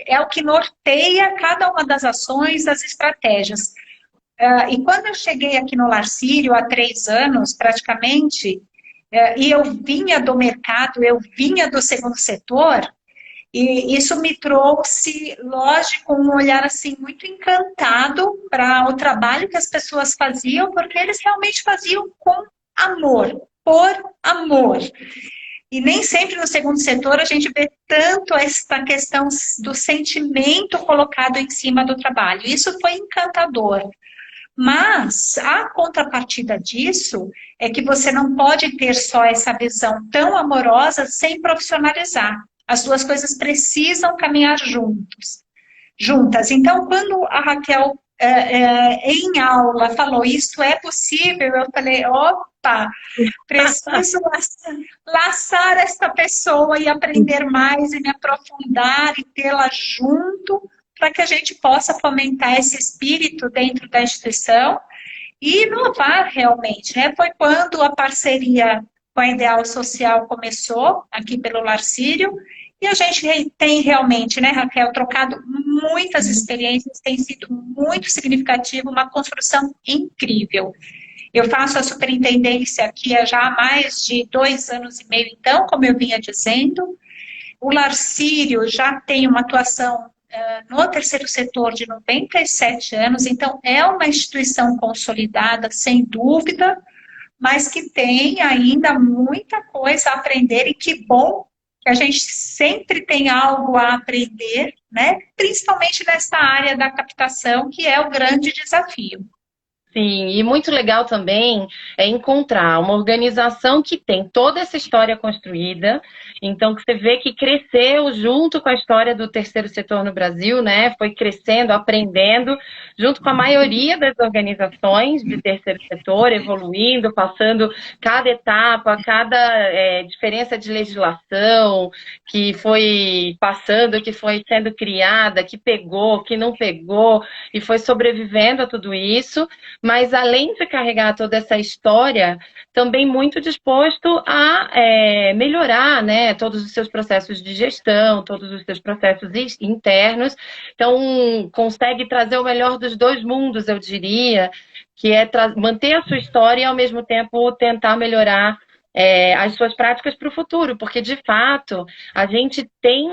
é o que norteia cada uma das ações, das estratégias. E quando eu cheguei aqui no Larcírio, há 3 anos, praticamente, e eu vinha do mercado, eu vinha do segundo setor, e isso me trouxe, lógico, um olhar assim muito encantado para o trabalho que as pessoas faziam, porque eles realmente faziam com amor, por amor. E nem sempre no segundo setor a gente vê tanto essa questão do sentimento colocado em cima do trabalho. Isso foi encantador. Mas a contrapartida disso é que você não pode ter só essa visão tão amorosa sem profissionalizar. As duas coisas precisam caminhar juntas. Então, quando a Raquel, em aula, falou, isso é possível, eu falei, opa, preciso laçar esta pessoa e aprender mais e me aprofundar e tê-la junto para que a gente possa fomentar esse espírito dentro da instituição e inovar realmente, né? Foi quando a parceria com a Ideal Social começou, aqui pelo Larcírio, e a gente tem realmente, né, Raquel, trocado muitas experiências, tem sido muito significativo, uma construção incrível. Eu faço a superintendência aqui há já mais de 2 anos e meio, então, como eu vinha dizendo. O Larcírio já tem uma atuação no terceiro setor de 97 anos, então é uma instituição consolidada, sem dúvida, mas que tem ainda muita coisa a aprender, e que bom que a gente sempre tem algo a aprender, né? Principalmente nessa área da captação, que é o grande desafio. Sim, e muito legal também é encontrar uma organização que tem toda essa história construída, então que você vê que cresceu junto com a história do terceiro setor no Brasil, né? Foi crescendo, aprendendo, junto com a maioria das organizações de terceiro setor, evoluindo, passando cada etapa, cada diferença de legislação que foi passando, que foi sendo criada, que pegou, que não pegou, e foi sobrevivendo a tudo isso. Mas além de carregar toda essa história, também muito disposto a melhorar, né, todos os seus processos de gestão, todos os seus processos internos. Então, consegue trazer o melhor dos 2 mundos, eu diria, que é manter a sua história e, ao mesmo tempo, tentar melhorar as suas práticas para o futuro, porque, de fato, a gente tem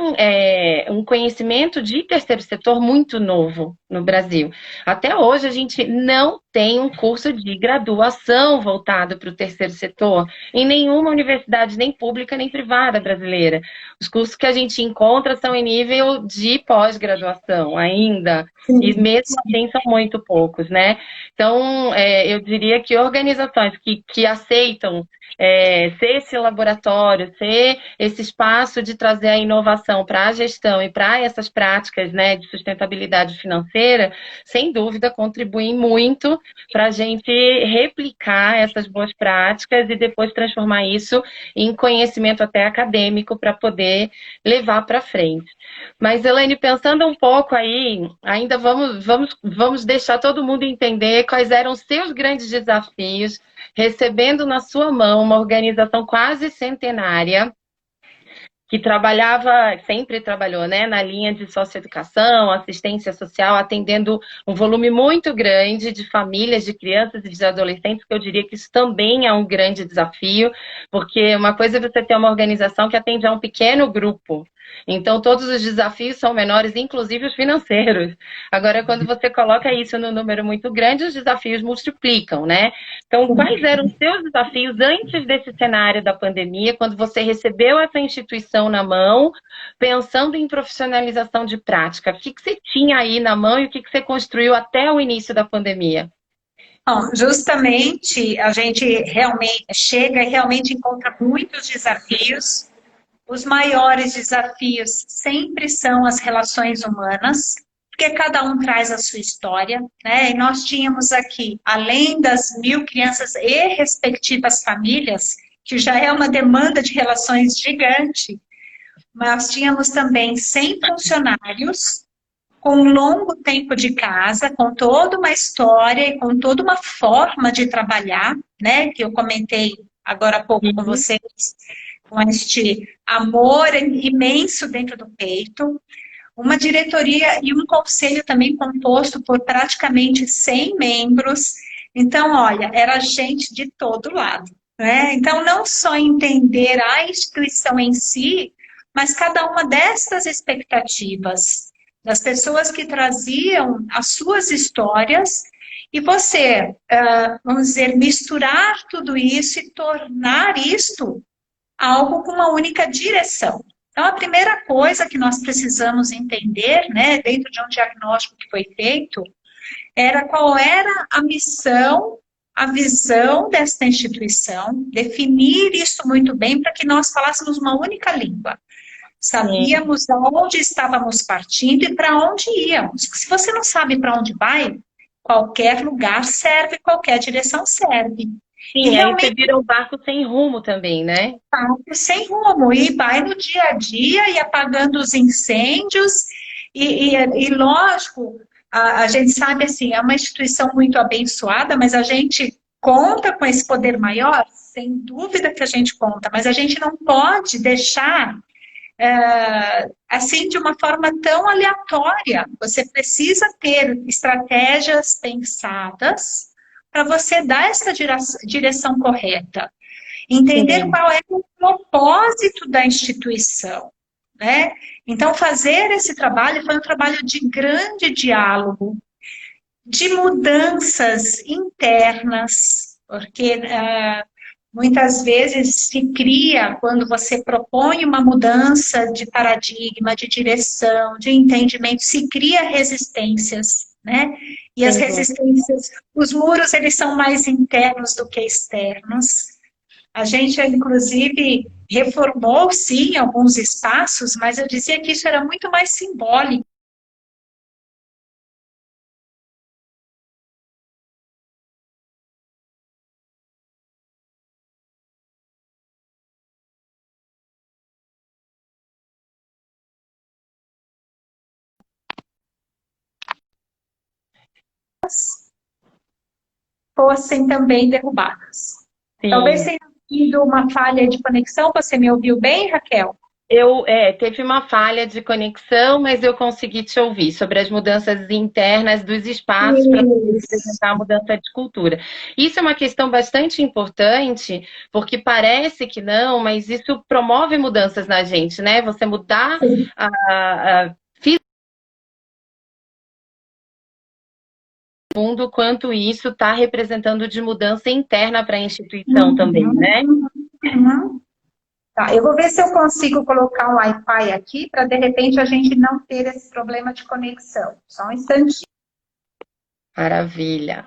um conhecimento de terceiro setor muito novo no Brasil. Até hoje, a gente não tem um curso de graduação voltado para o terceiro setor em nenhuma universidade, nem pública, nem privada brasileira. Os cursos que a gente encontra são em nível de pós-graduação ainda, e mesmo assim são muito poucos, né? Então, eu diria que organizações que aceitam ser esse laboratório, ser esse espaço de trazer a inovação para a gestão e para essas práticas, né, de sustentabilidade financeira, sem dúvida contribuem muito para a gente replicar essas boas práticas e depois transformar isso em conhecimento até acadêmico para poder levar para frente. Mas, Elaine, pensando um pouco aí, ainda vamos deixar todo mundo entender quais eram os seus grandes desafios, recebendo na sua mão uma organização quase centenária, que trabalhava, sempre trabalhou, né, na linha de socioeducação, assistência social, atendendo um volume muito grande de famílias, de crianças e de adolescentes, que eu diria que isso também é um grande desafio, porque uma coisa é você ter uma organização que atende a um pequeno grupo, então todos os desafios são menores, inclusive os financeiros. Agora, quando você coloca isso num número muito grande, os desafios multiplicam, né? Então, quais eram os seus desafios antes desse cenário da pandemia, quando você recebeu essa instituição na mão, pensando em profissionalização de prática? O que você tinha aí na mão e o que você construiu até o início da pandemia? Bom, justamente a gente realmente chega e realmente encontra muitos desafios. Os maiores desafios sempre são as relações humanas, porque cada um traz a sua história, né? E nós tínhamos aqui, além das 1.000 crianças e respectivas famílias, que já é uma demanda de relações gigante, nós tínhamos também 100 funcionários com um longo tempo de casa, com toda uma história e com toda uma forma de trabalhar, né? Que eu comentei agora há pouco com vocês, com este amor imenso dentro do peito, uma diretoria e um conselho também composto por praticamente 100 membros. Então, olha, era gente de todo lado, né? Então, não só entender a instituição em si, mas cada uma dessas expectativas das pessoas que traziam as suas histórias e você, vamos dizer, misturar tudo isso e tornar isto algo com uma única direção. Então, a primeira coisa que nós precisamos entender, né, dentro de um diagnóstico que foi feito, era qual era a missão, a visão desta instituição, definir isso muito bem para que nós falássemos uma única língua. Sabíamos de onde estávamos partindo e para onde íamos. Se você não sabe para onde vai, qualquer lugar serve, qualquer direção serve. Sim, e realmente, aí você vira um barco sem rumo também, né? Sem rumo, e vai no dia a dia e apagando os incêndios, e lógico, a gente sabe assim, é uma instituição muito abençoada, mas a gente conta com esse poder maior, sem dúvida que a gente conta, mas a gente não pode deixar assim de uma forma tão aleatória. Você precisa ter estratégias pensadas para você dar essa direção correta. Entender qual é o propósito da instituição, né? Então, fazer esse trabalho foi um trabalho de grande diálogo, de mudanças internas, porque muitas vezes se cria, quando você propõe uma mudança de paradigma, de direção, de entendimento, se cria resistências, né? E as resistências, os muros, eles são mais internos do que externos. A gente, inclusive, reformou, sim, alguns espaços, mas eu dizia que isso era muito mais simbólico. Fossem também derrubadas. Sim. Talvez tenha tido uma falha de conexão. Você me ouviu bem, Raquel? Teve uma falha de conexão, mas eu consegui te ouvir sobre as mudanças internas dos espaços para representar a mudança de cultura. Isso é uma questão bastante importante, porque parece que não, mas isso promove mudanças na gente, né? Você mudar fundo quanto isso está representando de mudança interna para a instituição também, né? Tá, eu vou ver se eu consigo colocar um Wi-Fi aqui para de repente a gente não ter esse problema de conexão. Só um instantinho. Maravilha.